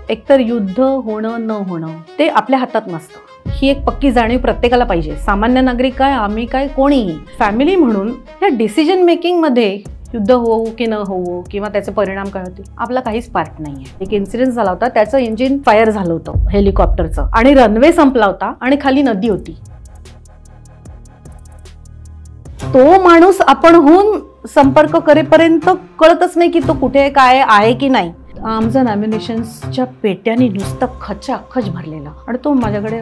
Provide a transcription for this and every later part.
एकतर युद्ध होणं न होणं ते आपल्या हातात नसतं, ही एक पक्की जाणीव प्रत्येकाला पाहिजे. सामान्य नागरिक काय, आम्ही काय, कोणीही. फॅमिली म्हणून या डिसिजन मेकिंगमध्ये युद्ध होऊ की न होऊ किंवा त्याचे परिणाम काय होतील आपला काहीच पार्ट नाही आहे. एक इन्सिडेंट झाला होता, त्याचं इंजिन फायर झालं होतं हेलिकॉप्टरचं, आणि रनवे संपला होता आणि खाली नदी होती. तो माणूस आपणहून संपर्क करेपर्यंत कळतच नाही की तो कुठे काय आहे की नाही. आमचं नॅमिनेशन्सच्या पेट्याने नुसतं खचाखच भरलेला, आणि तो माझ्याकडे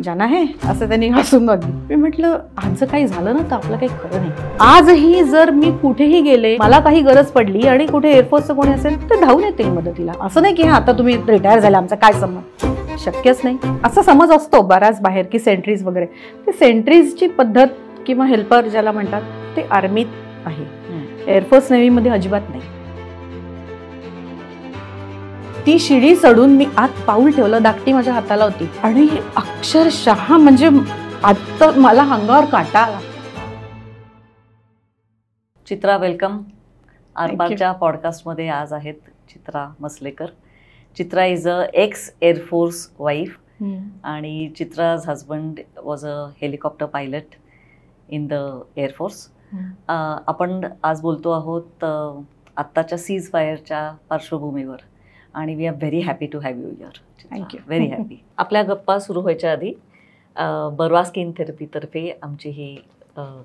जाना है असं त्यांनी हसून बघली. मी म्हटलं आजचं काही झालं ना तर आपलं काही खरं नाही. आजही जर मी कुठेही गेले, मला काही गरज पडली आणि कुठे एअरफोर्सचं कोणी असेल तर धावून येतील मदतीला. असं नाही की आता तुम्ही रिटायर झाला, आमचा काय संबंध, शक्यच नाही. असा समज असतो बऱ्याच बाहेर की सेंट्रीज वगैरे, ते सेंट्रीजची पद्धत किंवा हेल्पर ज्याला म्हणतात ते आर्मीत आहे, एअरफोर्स नेव्हीमध्ये अजिबात नाही. ती शिडी चढून मी आत पाऊल ठेवलं, धाकटी माझ्या हाताला होती, आणि अक्षरशः म्हणजे आता मला अंगावर काटा आला. चित्रा, वेलकम. आरपारच्या पॉडकास्टमध्ये आज आहेत Chitra Masalekar. Chitra is a ex air force wife, आणि Chitra's husband was a helicopter pilot in the air force. आपण आज बोलतो आहोत आत्ताच्या सीज फायरच्या पार्श्वभूमीवर, आणि we are very happy to have you here. Thank you. Very happy. आपल्या गप्पा सुरू व्हायच्या आधी बर्वा स्किन थेरपीतर्फे आमची ही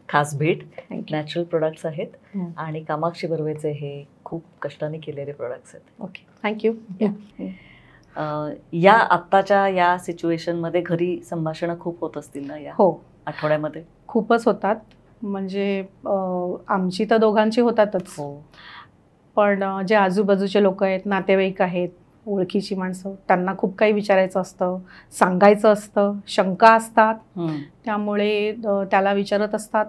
खास भेट. नॅचरल प्रोडक्ट्स आहेत आणि कामाक्षी बर्वेचे हे खूप कष्टाने केलेले प्रोडक्ट्स आहेत. Okay, thank you. या आत्ताच्या या सिच्युएशनमध्ये घरी संभाषणं खूप होत असतील ना या आठवड्यामध्ये? खूपच होतात, म्हणजे आमची तर दोघांची होतातच. पण जे आजूबाजूचे लोक आहेत, नातेवाईक आहेत, ओळखीची माणसं, त्यांना खूप काही विचारायचं असतं, सांगायचं असतं, शंका असतात, त्यामुळे त्याला विचारत असतात.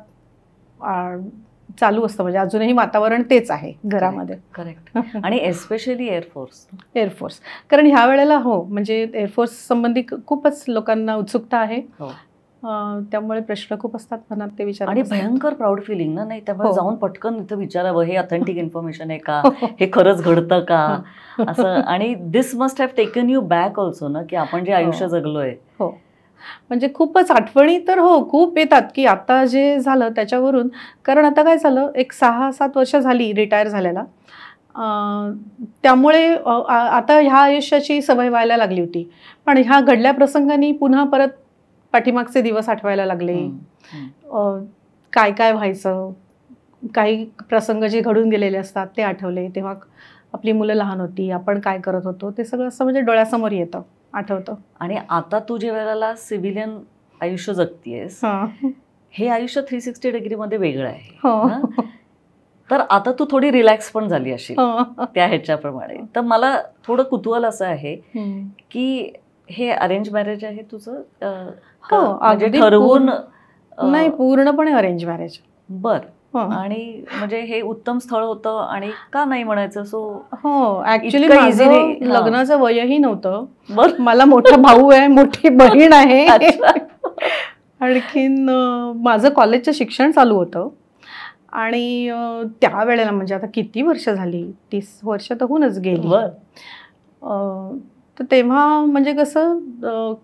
चालू असतं, म्हणजे अजूनही वातावरण तेच आहे घरामध्ये. करेक्ट. आणि एस्पेशली एअरफोर्स, कारण ह्या वेळेला म्हणजे एअरफोर्स संबंधी खूपच लोकांना उत्सुकता आहे, त्यामुळे प्रश्न खूप असतात मनात, ते विचार. आणि भयंकर प्राऊड फिलिंग ना, नाही त्यामुळे जाऊन पटकन इथं विचारावं, हे ऑथेंटिक इन्फॉर्मेशन आहे का, हे खरंच घडतं का असं. आणि this must have taken you back also ना, की आपण जे आयुष्य जगलोय. म्हणजे खूपच आठवणी तर खूप येतात की आता जे झालं त्याच्यावरून. कारण आता काय झालं, एक 6-7 वर्ष झाली रिटायर झालेला, त्यामुळे आता ह्या आयुष्याची सवय व्हायला लागली होती. पण ह्या घडल्या प्रसंगांनी पुन्हा परत पाठीमागचे दिवस आठवायला लागले, काय काय व्हायचं, काही प्रसंग जे घडून गेलेले असतात ते आठवले. तेव्हा आपली मुलं लहान होती, आपण काय करत होतो, ते सगळं असं म्हणजे डोळ्यासमोर येतं, आठवतं. आणि आता तू जे वेळेला सिव्हिलियन आयुष्य जगतीयस, हे आयुष्य 360 डिग्रीमध्ये वेगळं आहे. तर आता तू थोडी रिलॅक्स पण झाली अशी त्या ह्याच्याप्रमाणे. तर मला थोडं कुतूहल असं आहे की हे अरेंज मॅरेज आहे तुझं? म्हणजे ठरवून नाही, पूर्णपणे अरेंज मॅरेज. बर. आणि म्हणजे हे उत्तम स्थळ होतं आणि का नाही म्हणायचं. ऍक्च्युली माझं लग्नाचं वयही नव्हतं. मला मोठा भाऊ आहे, मोठी बहीण आहे, आणखीन माझं कॉलेजचं शिक्षण चालू होतं. आणि त्यावेळेला म्हणजे आता किती वर्ष झाली, 30 वर्ष तर होऊनच गेली. तर तेव्हा म्हणजे कसं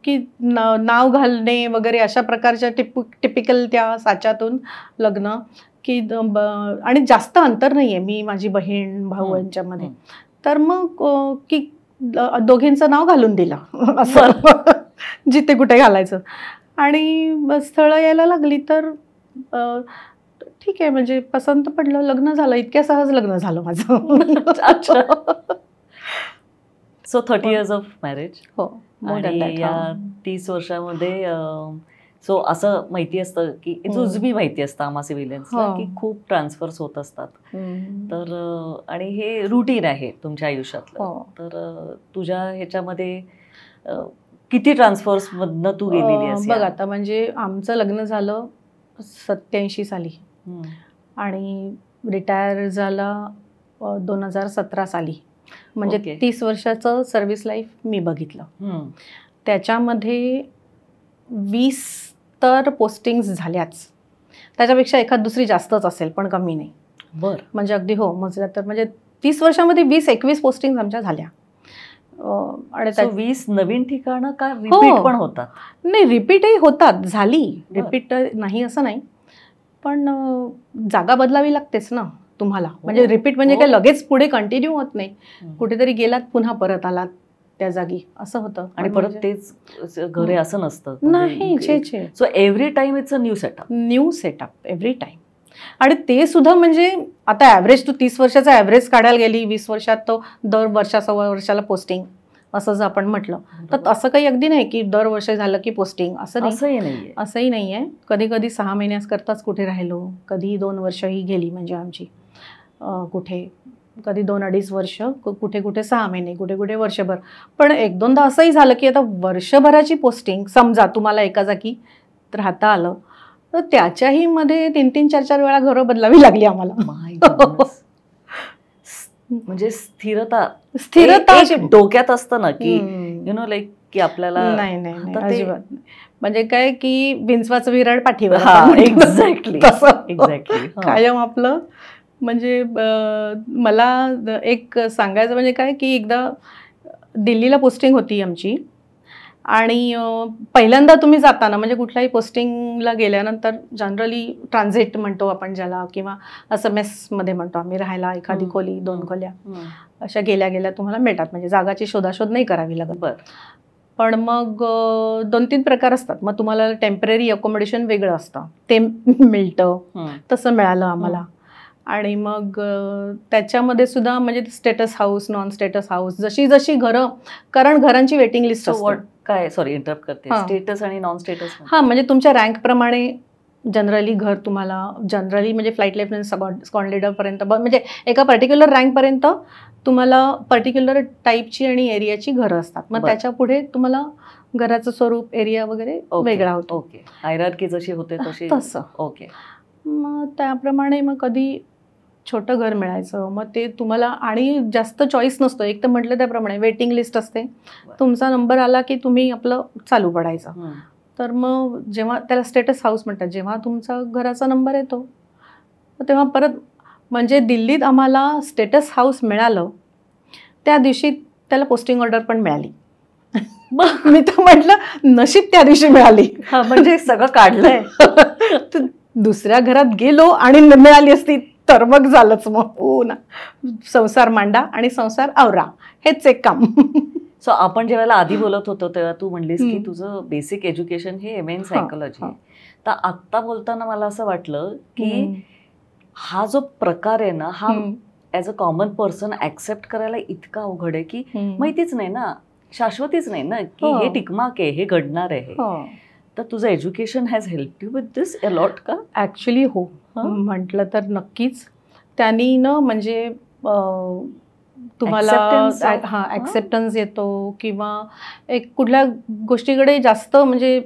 की नाव घालणे वगैरे अशा प्रकारच्या टिपिकल त्या साच्यातून लग्न, की आणि जास्त अंतर नाही आहे मी माझी बहीण भाऊ यांच्यामध्ये. तर मग की दोघींचं नाव घालून दिलं असं जिथे कुठे घालायचं. आणि स्थळं यायला लागली तर ठीक आहे, म्हणजे पसंत पडलं, लग्न झालं. इतक्या सहज लग्न झालं माझं. So 30 years of marriage. आणि या 30 वर्षामध्ये सो असं माहिती असतं की जुजबी माहिती असतं आम्हा सिव्हिलियन्सला की खूप ट्रान्सफर्स होत असतात. तर आणि हे रुटीन आहे तुमच्या आयुष्यातलं. तर तुझ्या ह्याच्यामध्ये किती ट्रान्सफर्स मधनं तू गेलेली आहेस? बघ आता, म्हणजे आमचं लग्न झालं 87 साली आणि रिटायर झाला 2017 साली. म्हणजे 30 वर्षाचं सर्व्हिस लाईफ मी बघितलं. त्याच्यामध्ये 20 तर पोस्टिंग्स झाल्याच, त्याच्यापेक्षा एखाद दुसरी जास्तच असेल पण कमी नाही. बरं. म्हणजे अगदी मोजल्या तर म्हणजे 30 वर्षामध्ये 20-21 पोस्टिंग्स आमच्या झाल्या. आणि 20 नवीन ठिकाणं का रिपीट पण होतात? नाही, रिपीटही होतात, झाली रिपीट नाही असं नाही, पण जागा बदलावी लागतेच ना तुम्हाला. म्हणजे रिपीट म्हणजे काय लगेच पुढे कंटिन्यू होत नाही, कुठेतरी गेलात पुन्हा परत आलात त्या जागी, असं होतं. आणि परत तेच घर आहे असं नसतं नाही. So every time it's a new setup every time. आणि ते सुद्धा म्हणजे आता ॲव्हरेज तू 30 वर्षाचा ॲव्हरेज काढायला गेली, 20 वर्षात तो दर सव्वा वर्षाला पोस्टिंग असं जर आपण म्हटलं तर असं काही अगदी नाही की दर वर्ष झालं की पोस्टिंग, असंही नाही आहे. कधी कधी 6 महिन्याकरताच कुठे राहिलो, कधी 2 वर्षही गेली म्हणजे आमची कुठे, कधी 2-2.5 वर्ष, कुठे कुठे 6 महिने, कुठे कुठे वर्षभर. पण 1-2दा असंही झालं की आता वर्षभराची पोस्टिंग समजा तुम्हाला एका जागी राहता आलं तर त्याच्याही मध्ये 3-3, 4-4 वेळा घरं बदलावी लागली आम्हाला. म्हणजे स्थिरता डोक्यात असतं ना की लाईक की आपल्याला नाही अजिबात. म्हणजे काय की विंचवाचं विराड पाठीवर. एक्झॅक्टली कायम आपलं. म्हणजे मला एक सांगायचं म्हणजे काय की एकदा दिल्लीला पोस्टिंग होती आमची, आणि पहिल्यांदा तुम्ही जाताना म्हणजे कुठल्याही पोस्टिंगला गेल्यानंतर जनरली ट्रान्झिट म्हणतो आपण ज्याला, किंवा असं मेसमध्ये म्हणतो आम्ही, राहायला एखादी खोली 2 खोल्या अशा गेल्या तुम्हाला मिळतात. म्हणजे जागाची शोधाशोध नाही करावी लागत. पण मग 2-3 प्रकार असतात. मग तुम्हाला टेम्पररी अकोमोडेशन वेगळं असतं, ते मिळतं, तसं मिळालं आम्हाला. आणि मग त्याच्यामध्ये सुद्धा म्हणजे status house, non status house, जशी जशी घरं, कारण घरांची वेटिंग लिस्ट असते. काय, सॉरी इंटरप्ट करते, स्टेटस आणि नॉन स्टेटस? म्हणजे तुमच्या रँकप्रमाणे जनरली घर तुम्हाला, जनरली म्हणजे फ्लाईट लेफ्टनंट स्क्वॉड्रन लीडरपर्यंत, म्हणजे एका पर्टिक्युलर रँकपर्यंत तुम्हाला पर्टिक्युलर टाईपची आणि एरियाची घरं असतात. मग त्याच्या पुढे तुम्हाला घराचं स्वरूप, एरिया वगैरे वेगळा होतो. ओके, हायरार्की जशी होते तसं. ओके. मग त्याप्रमाणे मग कधी छोटं घर मिळायचं, मग ते तुम्हाला, आणि जास्त चॉईस नसतो. एक तर म्हटलं त्याप्रमाणे वेटिंग लिस्ट असते, तुमचा नंबर आला की तुम्ही आपलं चालू पडायचं. तर मग जेव्हा त्याला स्टेटस हाऊस म्हणतात, जेव्हा तुमचा घराचा नंबर येतो तेव्हा परत, म्हणजे दिल्लीत आम्हाला स्टेटस हाऊस मिळालं त्या दिवशी त्याला पोस्टिंग ऑर्डर पण मिळाली. मी तर म्हटलं नशीब त्या दिवशी मिळाली, म्हणजे सगळं काढलंय. दुसऱ्या घरात गेलो आणि मिळाली असती तर मग झालंच. मग ना संसार मांडा आणि संसार आवरा, हेच एक काम. सो आपण जेव्हा आधी बोलत होतो तेव्हा तू म्हणलीस की तुझं बेसिक एज्युकेशन हे MA इन सायकोलॉजी. तर आत्ता बोलताना मला असं वाटलं की हा जो प्रकार आहे ना, हा as a common person accept करायला इतका अवघड आहे की माहितीच नाही ना, शाश्वतीच नाही ना की हे टिकमाक आहे, हे घडणार आहे. तर तुझं education has help you with this a lot का? ॲक्च्युली हो, म्हटलं तर नक्कीच. त्यांनी ना म्हणजे तुम्हाला ॲक्सेप्टन्स येतो, किंवा एक कुठल्या गोष्टीकडे जास्त म्हणजे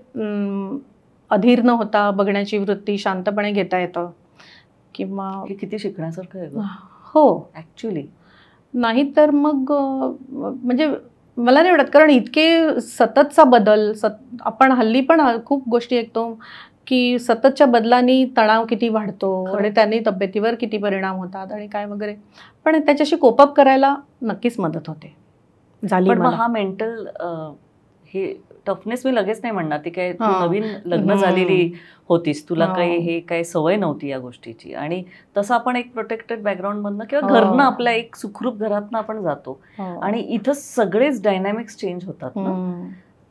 अधीर न होता बघण्याची वृत्ती शांतपणे घेता येतं. किंवा किती शिकण्यासारखं आहे. हो ॲक्च्युली. नाही तर मग म्हणजे मला नाही वाटत, कारण इतके सततचा बदल, आपण हल्ली पण खूप गोष्टी ऐकतो की सततच्या बदलांनी तणाव किती वाढतो आणि त्यांनी तब्येतीवर किती परिणाम होतात आणि काय वगैरे. पण त्याच्याशी कोपअप करायला नक्कीच मदत होते. पण हा मेंटल हे टफनेस मी लगेच नाही म्हणणार. ती काय नवीन लग्न झालेली होतीस, तुला काही सवय नव्हती या गोष्टीची, आणि तसं आपण एक प्रोटेक्टेड बॅकग्राऊंड मधनं किंवा घरनं आपल्या एक सुखरूप घरातनं आपण जातो, आणि इथं सगळेच डायनॅमिक्स चेंज होतात ना.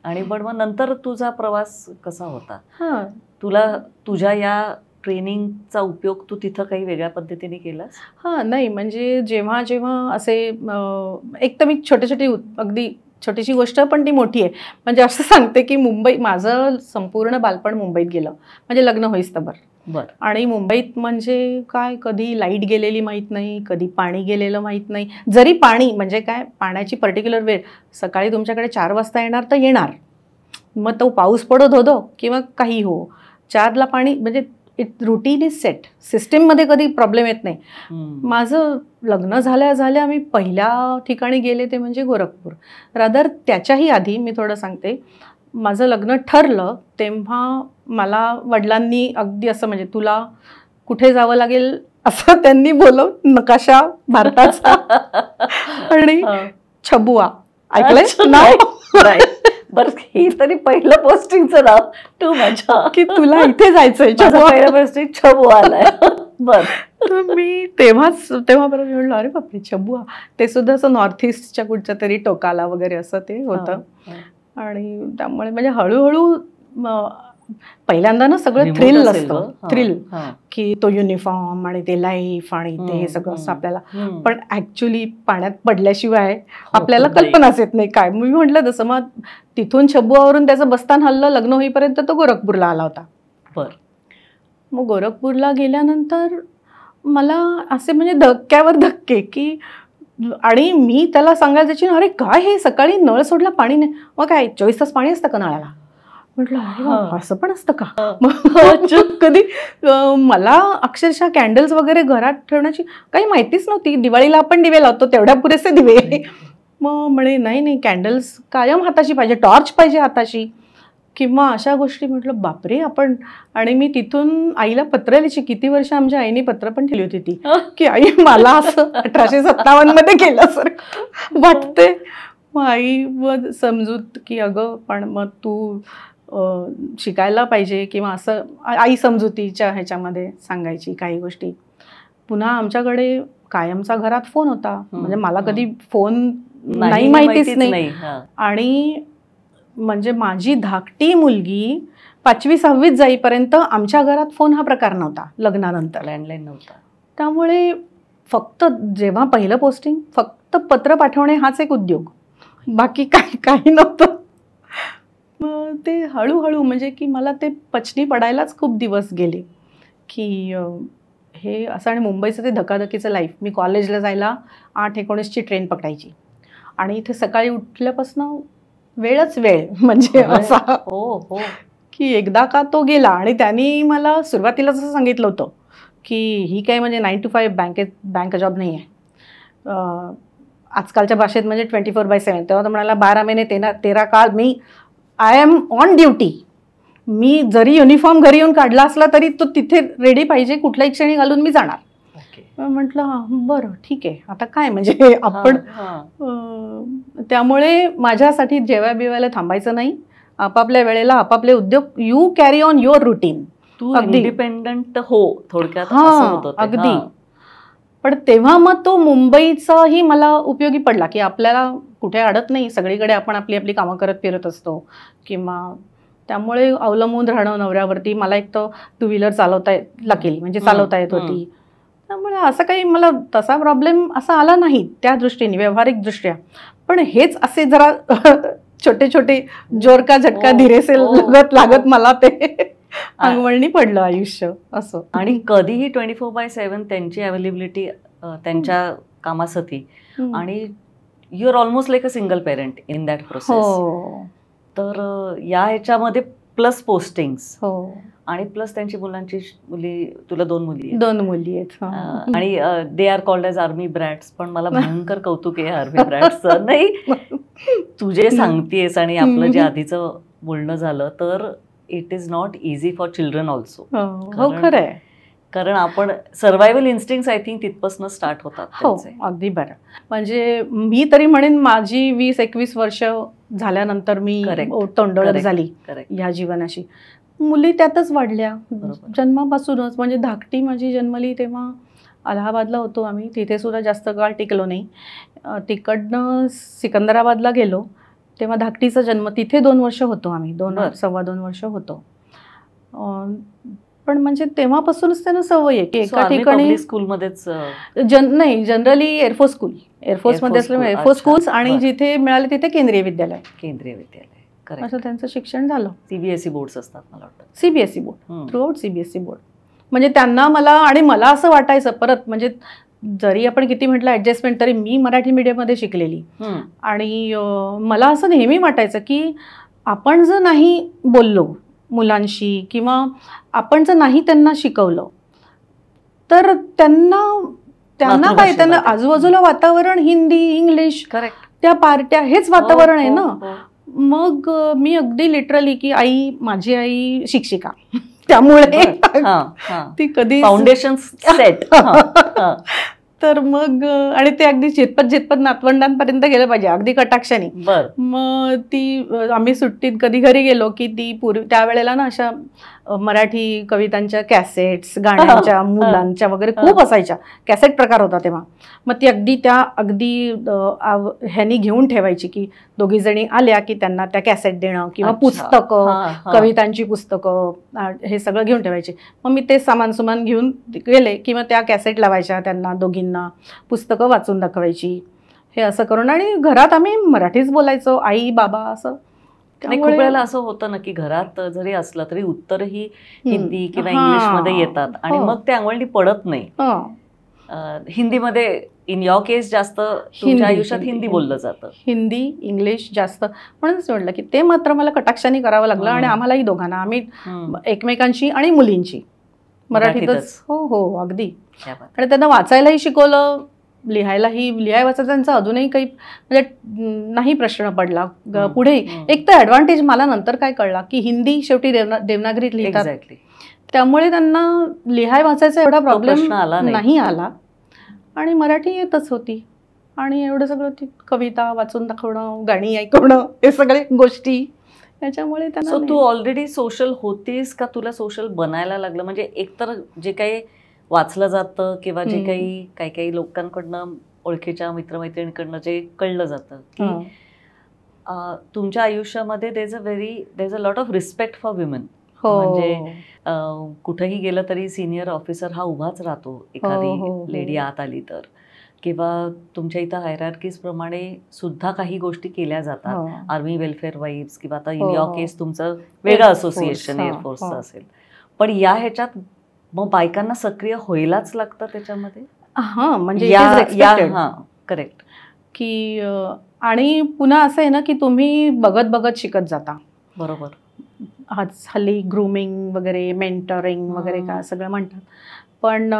आणि पण मग नंतर तुझा प्रवास कसा होता? तुला तुझ्या या ट्रेनिंगचा उपयोग तू तिथं काही वेगळ्या पद्धतीने केलास? नाही, म्हणजे जेव्हा जेव्हा असे एक तर मी अगदी छोटीशी गोष्ट पण ती मोठी आहे. म्हणजे असं सांगते की माझं संपूर्ण बालपण मुंबईत गेलं, म्हणजे लग्न होईस तर आणि मुंबईत म्हणजे काय, कधी लाईट गेलेली माहीत नाही, कधी पाणी गेलेलं माहीत नाही. जरी पाणी म्हणजे काय, पाण्याची पर्टिक्युलर वेळ सकाळी तुमच्याकडे 4 वाजता येणार तर येणार, मग तो पाऊस पडत होतो किंवा काही हो, 4ला पाणी, म्हणजे रुटीन इज सेट, सिस्टीममध्ये कधी प्रॉब्लेम येत नाही. माझं लग्न झाल्या मी पहिल्या ठिकाणी गेले ते म्हणजे गोरखपूर. रादर त्याच्याही आधी मी थोडं सांगते, माझं लग्न ठरलं तेव्हा मला वडिलांनी अगदी असं म्हणजे तुला कुठे जावं लागेल असं त्यांनी बोलवून नकाशा भारताचा आणि छबुआ ऐकलंय नाव? बरं, ही तरी पहिलं पोस्टिंगचं नाव टू मजा की तुला इथे जायचंय. पहिलं पोस्टिंग छबू आलाय. बर, मी तेव्हापर्यंत म्हणलं अरे बापरे छबुआ. ते सुद्धा असं नॉर्थ ईस्टच्या कुठच्या तरी टोकाला वगैरे असं ते होतं. आणि त्यामुळे म्हणजे हळूहळू पहिल्यांदा ना सगळं थ्रिल असतं, थ्रिल की तो युनिफॉर्म आणि ते लाईफ आणि ते हे सगळं असं आपल्याला. पण ऍक्च्युली पाण्यात पडल्याशिवाय आपल्याला कल्पनाच येत नाही काय. मी म्हटलं तसं मग तिथून छबुआवरून त्याचं बस्तान हल्लं. लग्न होईपर्यंत तो गोरखपूरला आला होता. मग गोरखपूरला गेल्यानंतर मला असे म्हणजे धक्क्यावर धक्के की, आणि मी त्याला सांगायला जायची अरे काय हे सकाळी नळ सोडला पाणी नाही. मग काय 24 तास पाणी असतं का नळाला. म्हटलं अरे असं पण असतं का. कधी मला अक्षरशः कॅन्डल्स वगैरे घरात ठेवण्याची काही माहितीच नव्हती. दिवाळीला आपण दिवे लावतो तेवढ्या पुरेसे दिवे. मग म्हणे नाही कॅन्डल्स कायम हाताशी पाहिजे, टॉर्च पाहिजे हाताशी किंवा अशा गोष्टी. म्हटलं बापरे आपण. आणि मी तिथून आईला पत्र लिहायची. किती वर्ष आमच्या आईने पत्र पण ठेवली होती ती की आई मला असं 1857 मध्ये केलं सर वाटते. मग आई मग समजूत की अगं पण मग तू शिकायला पाहिजे किंवा असं आई समजुतीच्या ह्याच्यामध्ये सांगायची काही गोष्टी. पुन्हा आमच्याकडे कायमचा घरात फोन होता. म्हणजे मला कधी फोन नाही माहितीच नाही. आणि म्हणजे माझी धाकटी मुलगी 5वी-6वीत जाईपर्यंत आमच्या घरात फोन हा प्रकार नव्हता. लग्नानंतर लँडलाईन नव्हता. त्यामुळे फक्त जेव्हा पहिलं पोस्टिंग फक्त पत्र पाठवणे हाच एक उद्योग, बाकी काही नव्हतं. मग ते हळूहळू म्हणजे की मला ते पचनी पडायलाच खूप दिवस गेले की हे असं. आणि मुंबईचं ते धकाधकीचं लाईफ. मी कॉलेजला जायला 8:19ची ट्रेन पकडायची आणि इथे सकाळी उठल्यापासून वेळच वेळ. म्हणजे असा की एकदा का तो गेला. आणि त्यांनी मला सुरुवातीला असं सांगितलं होतं की ही काय म्हणजे 9 to 5 बँक जॉब नाही आहे. आजकालच्या भाषेत म्हणजे 24/7. तेव्हा तो म्हणाला 12 महिने 13 काळ मी आय एम ऑन ड्युटी. मी जरी युनिफॉर्म घरी येऊन काढला असला तरी तो तिथे रेडी पाहिजे, कुठल्याही क्षणी घालून मी जाणार. म्हटलं बरं ठीक आहे आता काय म्हणजे आपण. त्यामुळे माझ्यासाठी जेव्हा बिवायला थांबायचं नाही. आपापल्या वेळेला आपापले उद्योग. You carry on your routine. तू इंडिपेंडंट हो थोडक्यात. अगदी. पण तेव्हा मग तो मुंबईचाही मला उपयोगी पडला की आपल्याला कुठे अडत नाही. सगळीकडे आपण आपली आपली कामं करत फिरत असतो किंवा त्यामुळे अवलंबून राहणं नवऱ्यावरती. मला एक तर 2 व्हीलर चालवता लागेल म्हणजे चालवता येत होती. त्यामुळे असं काही मला तसा प्रॉब्लेम असा आला नाही त्या दृष्टीने व्यावहारिक दृष्ट्या. पण हेच असे जरा छोटे छोटे जोर का झटका धीरेसे लागत मला ते अंगवळणी पडलं आयुष्य असं. आणि कधीही 24/7 त्यांची अवेलेबिलिटी त्यांच्या कामासाठी. आणि you are almost like a single parent in that process. तर या ह्याच्यामध्ये प्लस पोस्टिंग्स आणि प्लस त्यांची मुली. तुला 2 मुली आहेत. आणि they are called as army brats. पण मला भयंकर कौतुक आहे आर्मी ब्रॅट्सचं. नाही तू जे सांगतेस आणि आपलं जे आधीचं बोलणं झालं तर it is not easy for children also. खरं आहे. कारण आपण सर्व्हायवल इन्स्टिंक्ट्स आय थिंक तिथपासून स्टार्ट होतात. हो अगदी बरं. म्हणजे मी तरी म्हणेन माझी 20-21 वर्ष झाल्यानंतर मी तोंडोळत झाली या जीवनाशी. मुली त्यातच वाढल्या जन्मापासूनच. म्हणजे धाकटी माझी जन्मली तेव्हा अलाहाबादला होतो आम्ही. तिथे सुद्धा जास्त काळ टिकलो नाही. तिकडनं सिकंदराबादला गेलो तेव्हा धाकटीचा जन्म. तिथे 2 वर्ष होतो आम्ही. 2-2.25 वर्ष होतो. पण म्हणजे तेव्हापासूनच त्यांना सवय आहे की एका ठिकाणी स्कूलमध्येच नाही जनरली एअरफोर्स स्कूल. एअरफोर्समध्ये असल्यामुळे एअरफोर्स स्कूल्स आणि जिथे मिळाले तिथे केंद्रीय विद्यालय असं त्यांचं शिक्षण झालं. सीबीएसई बोर्ड्स असतात मला वाटतं. CBSE board through out CBSE board. म्हणजे त्यांना मला असं वाटायचं परत म्हणजे जरी आपण किती म्हटलं ॲडजस्टमेंट तरी मी मराठी मीडियममध्ये शिकलेली. आणि मला असं नेहमी वाटायचं की आपण जर नाही बोललो मुलांशी किंवा आपण जर नाही त्यांना शिकवलं तर त्यांना काय त्यांना आजूबाजूला वातावरण हिंदी इंग्लिश त्या पार्ट्या हेच वातावरण आहे ना. मग मी अगदी लिटरली की माझी आई शिक्षिका त्यामुळे ती कधी फाउंडेशन सेट. तर मग आणि ते अगदी झिरपत नातवंडांपर्यंत गेलं पाहिजे, अगदी कटाक्षाने. मग ती आम्ही सुट्टीत कधी घरी गेलो की ती पूर्वी त्यावेळेला ना अशा मराठी कवितांच्या कॅसेट्स, गाण्यांच्या, मुलांच्या वगैरे खूप असायच्या. कॅसेट प्रकार होता तेव्हा. मग ती अगदी ह्यांनी घेऊन ठेवायची की दोघी जणी आल्या की त्यांना त्या कॅसेट देणं किंवा पुस्तकं, कवितांची पुस्तकं, हे सगळं घेऊन ठेवायचे. मग मी ते सामान सुमान घेऊन गेले किंवा त्या कॅसेट लावायच्या, त्यांना दोघींना पुस्तकं वाचून दाखवायची. हे असं करून आणि घरात आम्ही मराठीच बोलायचो, आई बाबा असं. खूप वेळेला असं होतं ना की घरात जरी असलं तरी उत्तरही हिंदी किंवा इंग्लिश मध्ये येतात आणि मग ते अंगवळणी पडत नाही. हिंदीमध्ये इन युअर केस जास्त तुमच्या आयुष्यात हिंदी बोललं जातं, हिंदी इंग्लिश जास्त. म्हणूनच म्हटलं की ते मात्र मला कटाक्षाने करावं लागलं. आणि आम्हालाही दोघांना, आम्ही एकमेकांची आणि मुलींची मराठीतच. हो अगदी. आणि त्यांना वाचायलाही शिकवलं, लिहाय वाचायचा त्यांचा अजूनही काही म्हणजे नाही प्रश्न पडला पुढे. एक तर ऍडव्हान्टेज मला नंतर काय कळला की हिंदी शेवटी देवनागरीत लिहितात, त्यामुळे त्यांना लिहाय वाचायचा एवढा प्रॉब्लेम नाही आला. आणि मराठी येतच होती आणि एवढं सगळं ती कविता वाचून दाखवणं, गाणी ऐकवणं, हे सगळे गोष्टी त्याच्यामुळे त्यांना. तू ऑलरेडी सोशल होतीस का तुला सोशल बनायला लागलं? म्हणजे एकतर जे काही वाचलं जातं किंवा जे काही लोकांकडनं, ओळखीच्या मित्रमैत्रिणीकडनं जे कळलं जातं की तुमच्या आयुष्यामध्ये there is a lot of respect for women. म्हणजे कुठेही गेलं तरी सिनियर ऑफिसर हा उभाच राहतो एखादी लेडी आत आली तर, किंवा तुमच्या इथं हायरार्कीज प्रमाणे सुद्धा काही गोष्टी केल्या जातात. आर्मी वेलफेअर वाईफ्स किंवा आता इन युअर केस तुमचं वेगळं असोसिएशन एअरफोर्सचं असेल. पण या ह्याच्यात मग बायकांना सक्रिय व्हायलाच लागतं त्याच्यामध्ये. म्हणजे करेक्ट की आणि पुन्हा असं आहे ना की तुम्ही बघत बघत शिकत जाता. बरोबर. हल्ली ग्रूमिंग वगैरे, मेंटरिंग वगैरे काय सगळं म्हणतात. पण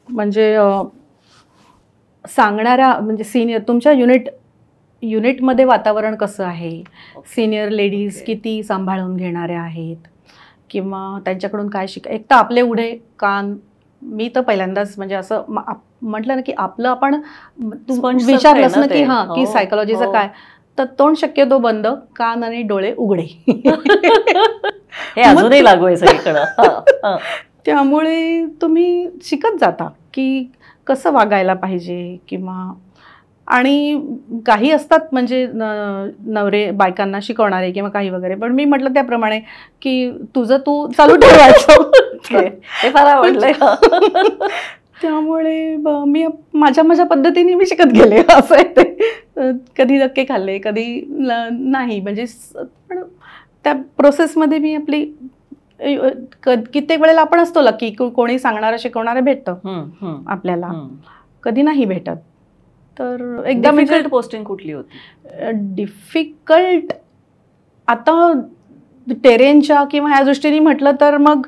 म्हणजे सांगणाऱ्या म्हणजे सिनियर तुमच्या युनिटमध्ये वातावरण कसं आहे, सिनियर लेडीज किती सांभाळून घेणाऱ्या आहेत किंवा त्यांच्याकडून काय एक तर आपले उघडे कान. मी तर पहिल्यांदाच म्हणजे असं म्हटलं ना की आपलं आपण विचारलंच ना की की सायकोलॉजीचं काय, तर तोंड शक्यतो बंद, कान आणि डोळे उघडे. हे अजूनही लागू आहे सगळीकडं. त्यामुळे तुम्ही शिकत जाता की कसं वागायला पाहिजे. किंवा आणि काही असतात म्हणजे नवरे बायकांना शिकवणारे किंवा काही वगैरे, पण मी म्हटलं त्याप्रमाणे की तुझं तू चालू ठेवायचं. हे फार आवडलंय. त्यामुळे मी माझ्या पद्धतीने मी शिकत गेले. असं आहे ते. कधी धक्के खाल्ले, कधी नाही. म्हणजे पण त्या प्रोसेसमध्ये मी आपली कित्येक वेळेला आपण असतो लकी, कोणी सांगणारं शिकवणारं भेटतं आपल्याला, कधी नाही भेटत. तर एकदम डिफिकल्ट पोस्टिंग कुठली होती? डिफिकल्ट आता टेरेनच्या किंवा ह्या दृष्टीने म्हटलं तर मग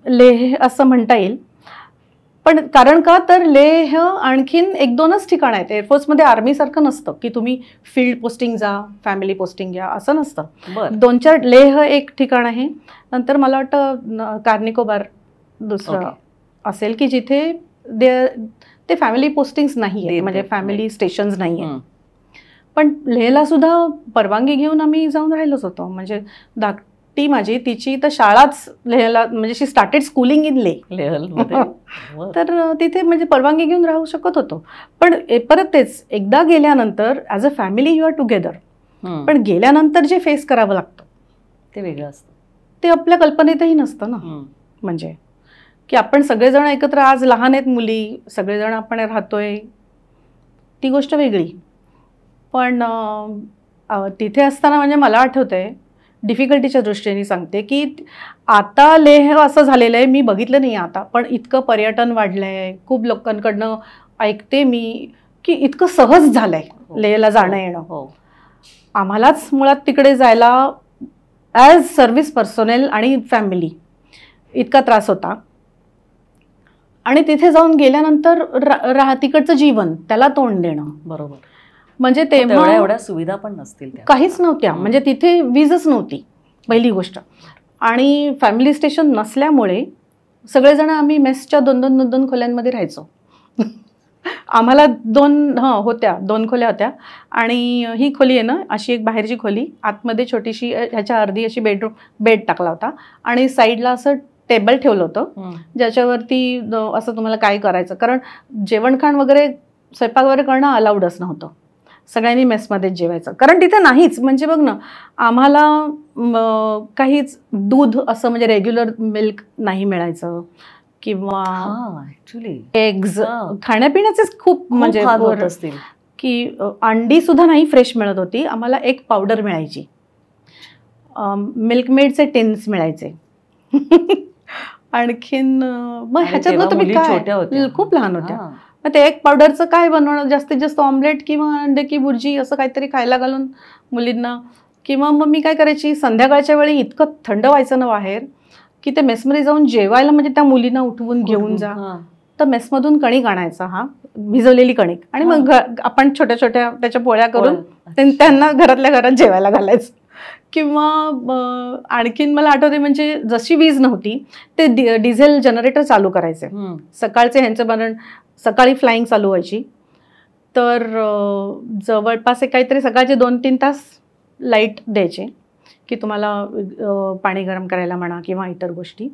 लेह असं म्हणता येईल. पण कारण का तर लेह आणखीन 1-2च ठिकाण आहेत. एअरफोर्समध्ये आर्मीसारखं नसतं की तुम्ही फील्ड पोस्टिंग जा, फॅमिली पोस्टिंग घ्या, असं नसतं. 2-4 लेह एक ठिकाण आहे. नंतर मला वाटतं कारनिकोबार दुसरं असेल की जिथे ते फॅमिली पोस्टिंग्स नाही आहेत, म्हणजे फॅमिली स्टेशन्स नाही आहेत. पण लेहला सुद्धा परवानगी घेऊन आम्ही जाऊन राहिलोच होतो. म्हणजे धाकटी माझी, तिची तर शाळाच लेहला, म्हणजे शी स्टार्टेड स्कूलिंग इन लेह. तर तिथे म्हणजे परवानगी घेऊन राहू शकत होतो. पण परत तेच, एकदा गेल्यानंतर as a family you are together, पण गेल्यानंतर जे फेस करावं लागतं ते वेगळं असतं. ते आपल्या कल्पनेतही नसतं ना. म्हणजे की आपण सगळेजण एकत्र, आज लहान आहेत मुली, सगळेजण आपण राहतोय, ती गोष्ट वेगळी. पण तिथे असताना म्हणजे मला आठवतंय, डिफिकल्टीच्या दृष्टीने सांगते की आता लेह असं झालेलं आहे, मी बघितलं नाही आता, पण इतकं पर्यटन वाढलं आहे, खूप लोकांकडनं ऐकते मी की इतकं सहज झालं आहे लेहला जाणं येणं. आम्हालाच मुळात तिकडे जायला ॲज सर्व्हिस पर्सोनेल आणि फॅमिली इतका त्रास होता. आणि तिथे जाऊन गेल्यानंतर तिकडचं जीवन, त्याला तोंड देणं. बरोबर. म्हणजे तेव्हा एवढ्या सुविधा पण नसतील, काहीच नव्हत्या. म्हणजे तिथे वीजच नव्हती पहिली गोष्ट. आणि फॅमिली स्टेशन नसल्यामुळे सगळेजण आम्ही मेसच्या 2-2 खोल्यांमध्ये राहायचो. आम्हाला 2 खोल्या होत्या आणि ही खोली आहे ना अशी एक बाहेरची खोली, आतमध्ये छोटीशी ह्याच्या अर्धी अशी बेड टाकला होता आणि साईडला असं टेबल ठेवलं होतं ज्याच्यावरती असं तुम्हाला काय करायचं, कारण जेवणखाण वगैरे स्वयंपाक वगैरे करणं अलाउडच नव्हतं. सगळ्यांनी मेसमध्येच जेवायचं, कारण तिथे नाहीच. म्हणजे बघ ना, आम्हाला काहीच दूध असं म्हणजे रेग्युलर मिल्क नाही मिळायचं किंवा ऍक्च्युली एग्ज खाण्यापिण्याचेच खूप म्हणजे होत असतील की अंडी सुद्धा नाही फ्रेश मिळत होती. आम्हाला एक पावडर मिळायची, मिल्कमेडचे टिन्स मिळायचे. आणखीन मग ह्याच्यातनं तुम्ही काय, खूप लहान होत्या, मग ते एक पावडरचं काय बनवणं, जास्तीत जास्त ऑमलेट किंवा अंडे की भुर्जी असं काहीतरी खायला घालून मुलींना. किंवा मग मी काय करायची, संध्याकाळच्या वेळी इतकं थंड व्हायचं ना बाहेर की ते मेसमध्ये जाऊन जेवायला म्हणजे त्या मुलींना उठवून घेऊन जा. तर मेसमधून कणिक आणायचा, भिजवलेली कणिक, आणि मग आपण छोट्या छोट्या त्याच्या पोळ्या करून त्यांना घरातल्या घरात जेवायला घालायचं. किंवा आणखीन मला आठवते, म्हणजे जशी वीज नव्हती ते डिझेल जनरेटर चालू करायचे सकाळचे. ह्यांचं बनवून सकाळी फ्लाईंग चालू व्हायची, तर जवळपास काहीतरी सकाळचे 2-3 तास लाईट द्यायचे की तुम्हाला पाणी गरम करायला म्हणा किंवा इतर गोष्टी,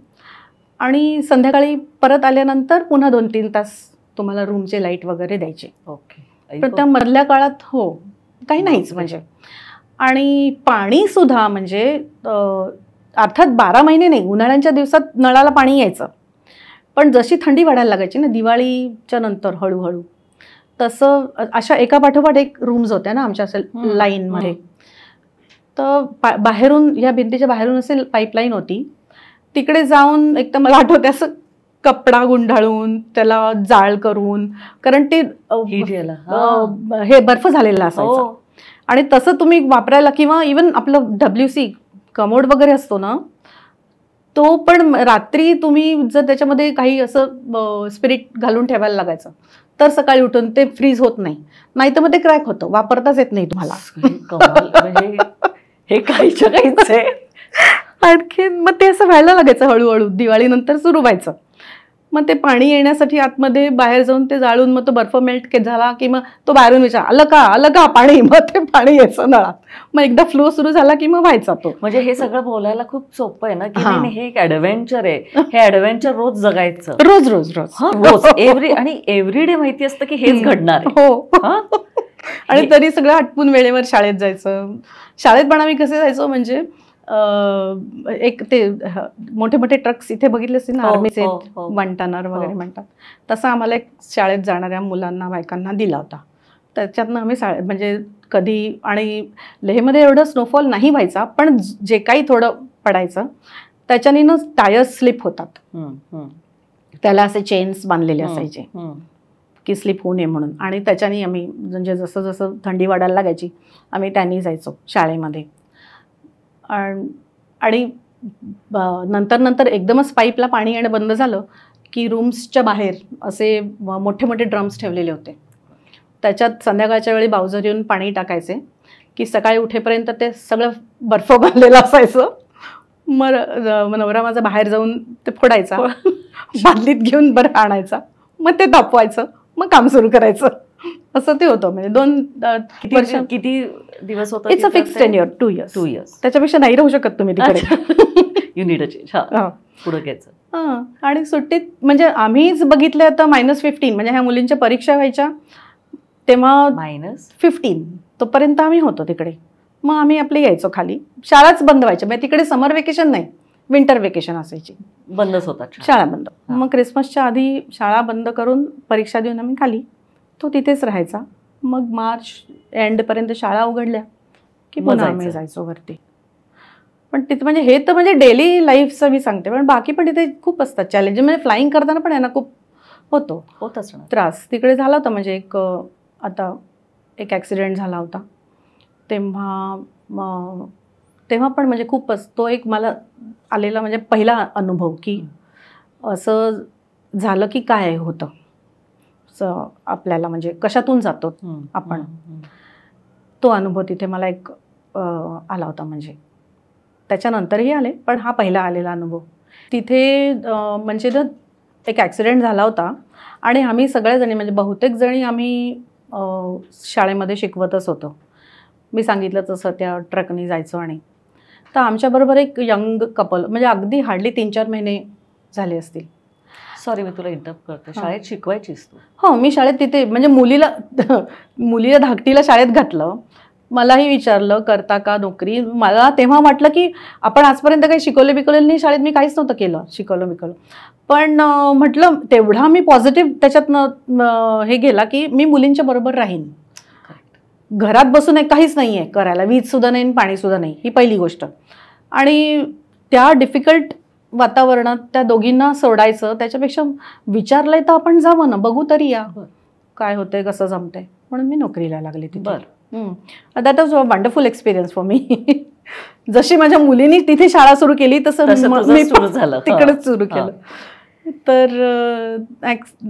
आणि संध्याकाळी परत आल्यानंतर पुन्हा 2-3 तास तुम्हाला रूमचे लाईट वगैरे द्यायचे. ओके. पण त्या मधल्या काळात काही नाहीच म्हणजे. आणि पाणी सुद्धा म्हणजे अर्थात 12 महिने नाही, उन्हाळ्याच्या दिवसात नळाला पाणी यायचं, पण जशी थंडी वाढायला लागायची ना दिवाळीच्या नंतर हळूहळू, तसं अशा एका पाठोपाठ एक रूम्स होत्या ना आमच्या असेल लाईनमध्ये. तर बाहेरून, या भिंतीच्या बाहेरून असेल पाईपलाईन होती, तिकडे जाऊन एक तर मला आठवते असं कपडा गुंडाळून त्याला जाळ करून, कारण ते हे बर्फ झालेला असायचा आणि तसं तुम्ही वापरायला, किंवा इवन आपलं WC कमोड वगैरे असतो ना, तो पण रात्री तुम्ही जर त्याच्यामध्ये काही असं स्पिरिट घालून ठेवायला लागायचं तर सकाळी उठून ते फ्रीज होत नाही, नाही तर मग ते क्रॅक होतं, वापरताच येत नाही तुम्हाला. हे काहीच आहे. आणखीन मग ते असं व्हायला लागायचं हळूहळू, दिवाळीनंतर सुरू व्हायचं. मग ते पाणी येण्यासाठी आतमध्ये बाहेर जाऊन ते जाळून मग तो बर्फ मेल्ट झाला की मग तो बाहेरून विचार आलं का पाणी, मग ते पाणी यायचं नळात. मग एकदा फ्लो सुरू झाला की मग व्हायचा तो. म्हणजे हे सगळं बोलायला खूप सोपं आहे ना, की हे एक ऍडव्हेंचर आहे, हे ऍडव्हेंचर रोज जगायचं, रोज रोज रोज आणि एव्हरीडे माहिती असतं की हेच घडणार आहे. हो. आणि तरी सगळं आटपून वेळेवर शाळेत जायचं. शाळेत पण आम्ही कसे जायचो म्हणजे एक ते मोठे मोठे ट्रक्स इथे बघितले असतील ना, आर्मीचे 1 टनर वगैरे म्हणतात, तसं आम्हाला एक शाळेत जाणाऱ्या मुलांना बायकांना दिला होता. त्याच्यातनं आम्ही म्हणजे कधी, आणि लेहमध्ये एवढं स्नोफॉल नाही व्हायचा, पण जे काही थोडं पडायचं त्याच्याने ना टायर्स स्लिप होतात, त्याला असे चेन्स बांधलेले असायचे की स्लिप होऊ नये म्हणून. आणि त्याच्याने आम्ही म्हणजे जसं जसं थंडी वाढायला लागायची आम्ही त्यांनी जायचो शाळेमध्ये. आणि नंतर एकदमच पाईपला पाणी येणं बंद झालं की रूम्सच्या बाहेर असे मोठे मोठे ड्रम्स ठेवलेले होते, त्याच्यात संध्याकाळच्या वेळी बाउजर येऊन पाणी टाकायचे की सकाळी उठेपर्यंत ते सगळं बर्फ घाललेलं असायचं. मग नवरा माझा बाहेर जाऊन ते फोडायचा, बादलीत घेऊन बरं आणायचा, मग ते तापवायचं, मग काम सुरू करायचं. असं ते होतं. म्हणजे 2 वर्ष. किती दिवस होतं? It's a fix tenure, 2 years. त्याच्यापेक्षा नाही राहू शकत तुम्ही तिकडे. You need a change. पुढे घ्यायचं. आणि सुट्टीत म्हणजे आम्हीच बघितलं आता -15, म्हणजे ह्या मुलींच्या परीक्षा व्हायच्या तेव्हा -15 तोपर्यंत आम्ही होतो तिकडे. मग आम्ही आपले यायचो खाली, शाळाच बंद व्हायच्या. म्हणजे तिकडे समर वेकेशन नाही, विंटर वेकेशन असायची, बंदच होतात शाळा बंद. मग क्रिसमसच्या आधी शाळा बंद करून परीक्षा देऊन आम्ही खाली, तो तिथेच राहायचा. मग मार्च एंडपर्यंत शाळा उघडल्या की पुन्हा आम्ही जायचो वरती. पण तिथे म्हणजे हे तर म्हणजे डेली लाईफचं मी सांगते, पण बाकी पण तिथे खूप असतात चॅलेंजेस. म्हणजे फ्लाईंग करताना पण यांना खूप होतच त्रास तिकडे झाला होता. म्हणजे एक ॲक्सिडेंट झाला होता तेव्हा पण म्हणजे खूपच तो एक मला आलेला म्हणजे पहिला अनुभव की असं झालं की काय होतं आपल्याला, म्हणजे कशातून जातो आपण. तो अनुभव तिथे मला एक आला होता. म्हणजे त्याच्यानंतरही आले, पण हा पहिला आलेला अनुभव तिथे म्हणजे ना एक ॲक्सिडेंट झाला होता आणि आम्ही सगळ्याजणी म्हणजे बहुतेक जणी आम्ही शाळेमध्ये शिकवतच होतो. मी सांगितलं तसं त्या ट्रकनी जायचं. आणि तर आमच्याबरोबर एक यंग कपल म्हणजे अगदी हार्डली 3-4 महिने झाले असतील. सॉरी मी तुला इंटरप्ट करते. शाळेत शिकवायचीस तू? हो, मी शाळेत तिथे म्हणजे मुलीला धाकटीला शाळेत घातलं. मलाही विचारलं करता का नोकरी. मला तेव्हा वाटलं की आपण आजपर्यंत काही शिकवलेलं नाही शाळेत, मी काहीच नव्हतं केलं शिकवलं. पण म्हटलं तेवढा मी पॉझिटिव्ह त्याच्यातनं हे गेला की मी मुलींच्या बरोबर राहीन. घरात बसून काहीच नाही आहे करायला, वीजसुद्धा नाही पाणीसुद्धा नाही, ही पहिली गोष्ट. आणि त्या डिफिकल्ट वातावरणात त्या दोघींना सोडायचं त्याच्यापेक्षा विचारलंय तर आपण जावं ना, बघू तरी या काय होतंय कसं जमतंय. म्हणून मी नोकरीला लागले तिथे. That was a wonderful experience for me. जशी माझ्या मुलींनी तिथे शाळा सुरू केली तसं मी तिकडेच सुरू केलं. तर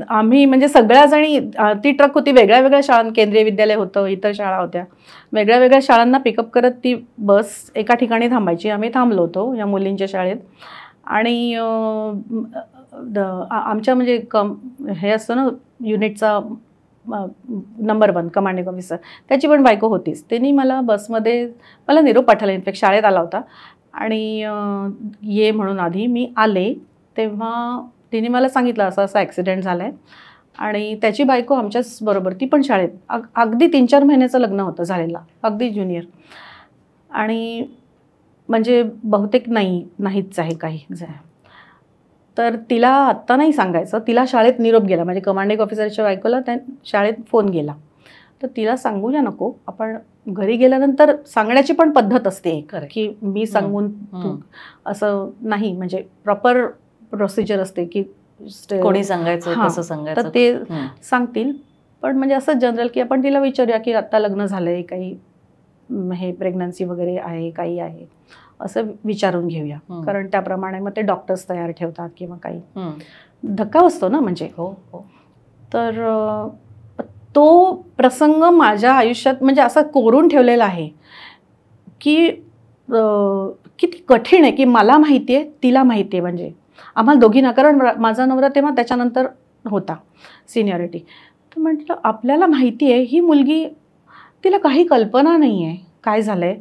आम्ही म्हणजे सगळ्या जणी, ती ट्रक होती वेगळ्या वेगळ्या शाळां, केंद्रीय विद्यालय होतं, इतर शाळा होत्या, वेगळ्या वेगळ्या शाळांना पिकअप करत ती बस एका ठिकाणी थांबायची. आम्ही थांबलो होतो या मुलींच्या शाळेत. आणि आमच्या म्हणजे हे असतं ना युनिटचा नंबर 1 कमांडिंग ऑफिसर, त्याची पण बायको होतीच. त्यांनी मला बसमध्ये मला निरोप पाठवला. इनफॅक्ट शाळेत आला होता आणि ये म्हणून आधी मी आले तेव्हा तिने मला सांगितलं असं असं ॲक्सिडेंट झाला आहे. आणि त्याची बायको आमच्याच बरोबर, ती पण शाळेत अगदी 3-4 महिन्याचं लग्न होतं झालेलं, अगदी ज्युनियर. आणि म्हणजे बहुतेक नाहीच आहे काही. तर तिला आत्ता नाही सांगायचं, तिला शाळेत निरोप गेला, म्हणजे कमांडिंग ऑफिसरच्या बायकोला त्या शाळेत फोन गेला. तर तिला सांगूया नको, आपण घरी गेल्यानंतर सांगण्याची पण पद्धत असते की मी सांगून तू असं नाही, म्हणजे प्रॉपर प्रोसिजर असते की कोणी सांगायचं कसं सांगायचं तर ते सांगतील. पण म्हणजे असं जनरल की आपण तिला विचारूया की आत्ता लग्न झालंय, काही हे प्रेग्नन्सी वगैरे आहे, काही आहे असं विचारून घेऊया. कारण त्याप्रमाणे मग ते डॉक्टर्स तयार ठेवतात किंवा काही धक्का असतो ना म्हणजे. तर तो प्रसंग माझ्या आयुष्यात म्हणजे असा कोरून ठेवलेला आहे की किती कठीण आहे की मला माहिती आहे, तिला माहिती आहे, म्हणजे आम्हाला दोघींना. कारण माझा नवरा तेव्हा त्याच्यानंतर होता सिनियरिटी. तर म्हटलं आपल्याला माहिती आहे ही मुलगी, तिला काही कल्पना नाही आहे काय झालं आहे.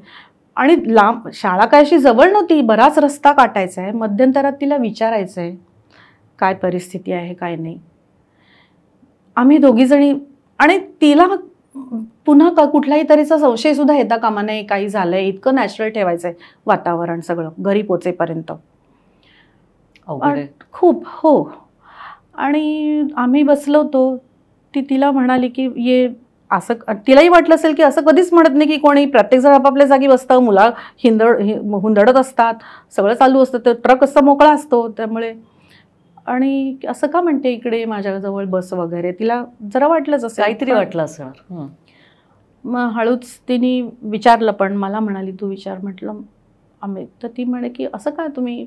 आणि लांब शाळा काय अशी जवळ नव्हती, बराच रस्ता काटायचा आहे. मध्यंतरात तिला विचारायचं आहे काय परिस्थिती आहे काय नाही. आम्ही दोघीजणी, आणि तिला पुन्हा कुठल्याही तऱ्हेचा संशयसुद्धा येता कामा नये काही झालं आहे, इतकं नॅचरल ठेवायचं आहे वातावरण सगळं घरी पोचेपर्यंत. खूप हो. आणि आम्ही बसलो होतो, तिला म्हणाली की ये, असं तिलाही वाटलं असेल की असं कधीच म्हणत नाही की कोणी, प्रत्येकजण आपापल्या जागी बसतं, मुला हुंदडत असतात, सगळं चालू असतं, तर ट्रक असं मोकळा असतो त्यामुळे. आणि असं का म्हणते इकडे माझ्याजवळ बस वगैरे, तिला जरा वाटलंच असेल, काहीतरी वाटलं असं. मग हळूच तिने विचारलं, पण मला म्हणाली तू विचार. म्हटलं आम्ही, तर ती म्हणे की असं काय तुम्ही,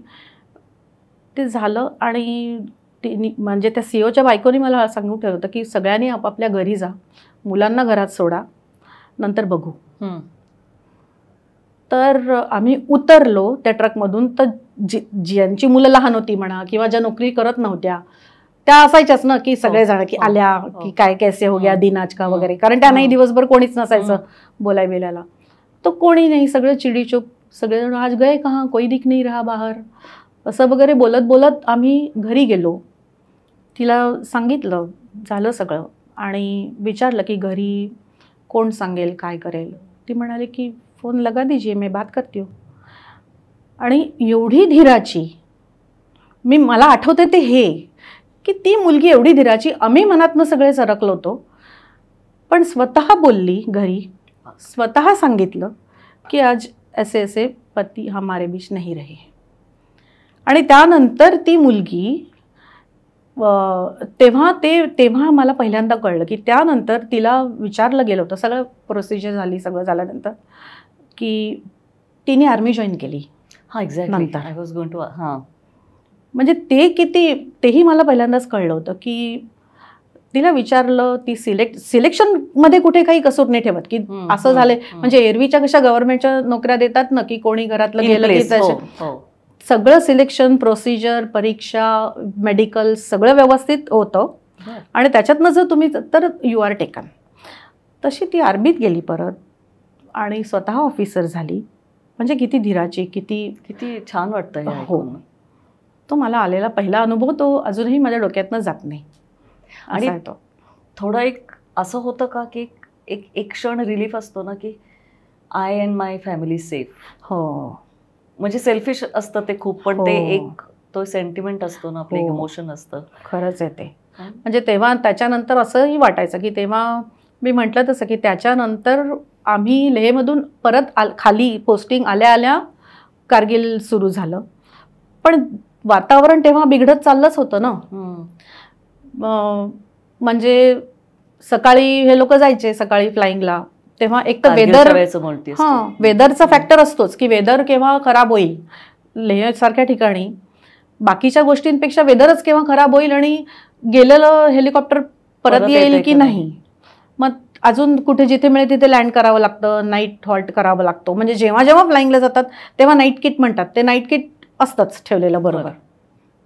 ते झालं. आणि तिने म्हणजे त्या सीओच्या बायकोनी मला सांगून ठेवलं होतं की सगळ्यांनी आपापल्या घरी जा, मुलांना घरात सोडा, नंतर बघू. तर आम्ही उतरलो त्या ट्रकमधून. तर ज्यांची मुलं लहान होती म्हणा किंवा ज्या नोकरी करत नव्हत्या त्या असायच्याच ना की सगळेजण की आल्या की काय कैसे हो गया दिन आज का वगैरे, कारण त्यांनाही दिवसभर कोणीच नसायचं बोलाय बिलायला. तो कोणी नाही, सगळे चिडीचूप, सगळेजण आज गए कहाँ, कोई दिख नहीं रहा बाहेर, असं वगैरे बोलत बोलत आम्ही घरी गेलो. तिला सांगितलं झालं सगळं आणि विचारलं की घरी कोण सांगेल काय करेल. ती म्हणाली की फोन लगा दीजिए मैं बात करती हूँ. आणि एवढी धीराची, मला आठवते ते हे की ती मुलगी एवढी धीराची, आम्ही मनातनं सगळे सरकलो होतो, पण स्वतः बोलली घरी, स्वतः सांगितलं की आज ऐसे ऐसे पती हमारे बीच नहीं रहे. आणि त्यानंतर ती मुलगी, तेव्हा मला पहिल्यांदा कळलं की त्यानंतर तिला विचारलं गेलं होतं, सगळं प्रोसिजर झाली, सगळं झाल्यानंतर की तिने आर्मी जॉईन केली. नंतर म्हणजे तेही मला पहिल्यांदाच कळलं होतं की तिला विचारलं, ती सिलेक्शनमध्ये कुठे काही कसूर नाही ठेवत की असं झालंय. म्हणजे एरवीच्या कशा गव्हर्नमेंटच्या नोकऱ्या देतात ना की कोणी घरातलं गेलं की सगळं सिलेक्शन प्रोसिजर परीक्षा मेडिकल सगळं व्यवस्थित होतं आणि त्याच्यातनं जर तुम्ही तर यू आर टेकन. तशी ती आर्मीत गेली परत आणि स्वतः ऑफिसर झाली. म्हणजे किती धीराची किती किती छान वाटतं हे हो. ऐकून. तो मला आलेला पहिला अनुभव तो अजूनही माझ्या डोक्यातनं जात नाही. आणि आणि तो थोडं एक असं होतं का की एक क्षण रिलीफ असतो ना की I and my family safe. हो म्हणजे सेल्फिश असतं ते खूप, पण हो. ते एक तो सेंटिमेंट असतो ना, आपलं हो. इमोशन असतं. खरंच आहे ते. म्हणजे तेव्हा त्याच्यानंतर असंही वाटायचं की तेव्हा मी म्हटलं तसं की त्याच्यानंतर आम्ही लेहमधून परत खाली पोस्टिंग आल्या आल्या कारगिल सुरू झालं. पण वातावरण तेव्हा बिघडत चाललंच होतं ना. म्हणजे सकाळी हे लोक जायचे सकाळी फ्लाईंगला, तेव्हा एक तर वेदरचा फॅक्टर असतोच की वेदर केव्हा खराब होईल. लेह सारख्या ठिकाणी बाकीच्या गोष्टींपेक्षा वेदरच केव्हा खराब होईल आणि गेलेलं हेलिकॉप्टर परत येईल की नाही. मग अजून कुठे जिथे मिळेल तिथे लँड करावं लागतं, नाईट हॉल्ट करावं लागतो. म्हणजे जेव्हा जेव्हा फ्लाईंगला जातात तेव्हा नाईट किट म्हणतात, ते नाईट किट असतंच ठेवलेलं बरोबर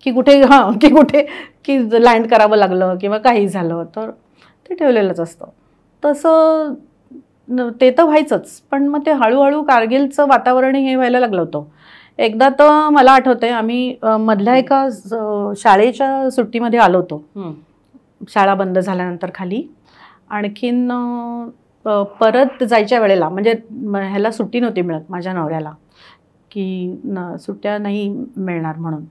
की कुठे की लँड करावं लागलं किंवा काही झालं तर ते ठेवलेलंच असतं. तसं ते तर व्हायचंच. पण मग ते हळूहळू कारगिलचं वातावरण हे व्हायला लागलं होतं. एकदा तर मला आठवतंय आम्ही मधल्या एका शाळेच्या सुट्टीमध्ये आलो होतो. शाळा बंद झाल्यानंतर खाली आणखीन परत जायच्या वेळेला म्हणजे ह्याला सुट्टी नव्हती मिळत माझ्या नवऱ्याला की सुट्ट्या नाही मिळणार म्हणून.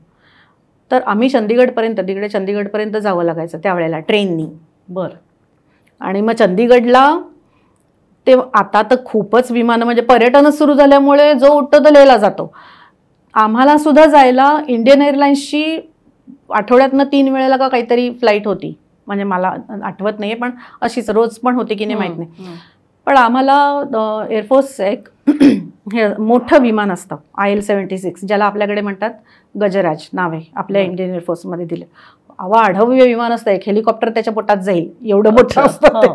तर आम्ही चंदीगडपर्यंत जावं लागायचं त्यावेळेला ट्रेननी. बरं. आणि मग चंदीगडला ते आता तर खूपच विमानं म्हणजे पर्यटनच सुरू झाल्यामुळे जो उठतो तो लेहला जातो. आम्हाला सुद्धा जायला इंडियन एअरलाइन्सची आठवड्यातनं 3 वेळेला का काहीतरी फ्लाईट होती. म्हणजे मला आठवत नाही पण अशीच रोज पण होती की नाही माहीत नाही. पण आम्हाला एअरफोर्स एक हे मोठं विमान असतं IL-76 ज्याला आपल्याकडे म्हणतात गजराज नाव आहे आपल्या इंडियन एअरफोर्समध्ये दिले. अवाढव्य विमान असतं, एक हेलिकॉप्टर त्याच्या पोटात जाईल एवढं मोठं असतं ते.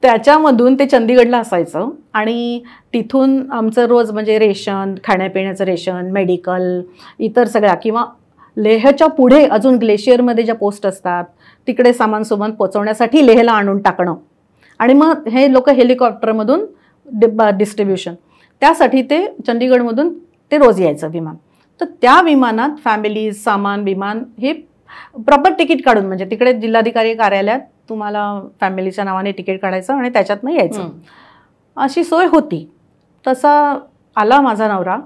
त्याच्यामधून ते चंदीगडला असायचं आणि तिथून आमचं रोज म्हणजे रेशन, खाण्यापिण्याचं रेशन, मेडिकल, इतर सगळ्या किंवा लेहच्या पुढे अजून ग्लेशियरमध्ये ज्या पोस्ट असतात तिकडे सामान पोचवण्यासाठी लेहला आणून टाकणं आणि मग हे लोक हेलिकॉप्टरमधून डिस्ट्रीब्युशन त्यासाठी ते चंदीगडमधून ते रोज यायचं विमान. तर त्या विमानात फॅमिली सामान विमान हे प्रॉपर तिकीट काढून म्हणजे तिकडे जिल्हाधिकारी कार्यालयात तुम्हाला फॅमिलीच्या नावाने तिकीट काढायचं आणि त्याच्यातनं यायचं अशी सोय होती. तसा आला माझा नवरा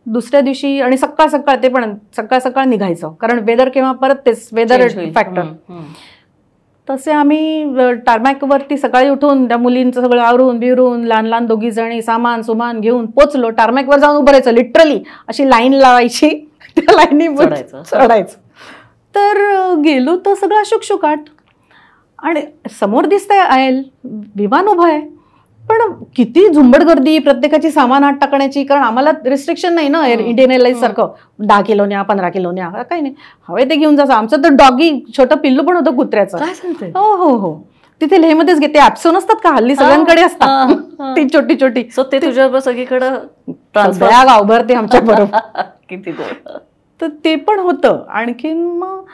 दुसऱ्या दिवशी आणि सकाळ ते पण सकाळ निघायचं कारण वेदर केव्हा परत तेच वेदर फॅक्टर. तसे आम्ही टार्मॅकवरती सकाळी उठून त्या मुलींचं सगळं आवरून बिरून लहान दोघी जणी सामान सुमान घेऊन पोचलो. टार्मॅकवर जाऊन उभं राहायचं लिटरली अशी लाईन लावायची त्या लाईनीवर चढायचं. तर गेलो तर सगळं शुकशुकाट आणि समोर दिसतंय आयल विमान उभं आहे पण किती झुंबड गर्दी प्रत्येकाची सामान आत टाकण्याची कारण आम्हाला रिस्ट्रिक्शन नाही ना इंडियन एअरलाइन्स सारखं 10 किलो न्या 15 किलो न्या काही नाही हवे ते घेऊन जायचं. आमचं तर डॉगी छोटं पिल्लू पण होतं कुत्र्याचं. हो तिथे लेहमध्येच घेते ॲप्सो नसतात का हल्ली सगळ्यांकडे असतात ती छोटी सो ते तुझ्याबरोबर सगळीकडे ट्रान्सफर गावभर ते आमच्या बरोबर किती तर ते पण होतं. आणखीन मग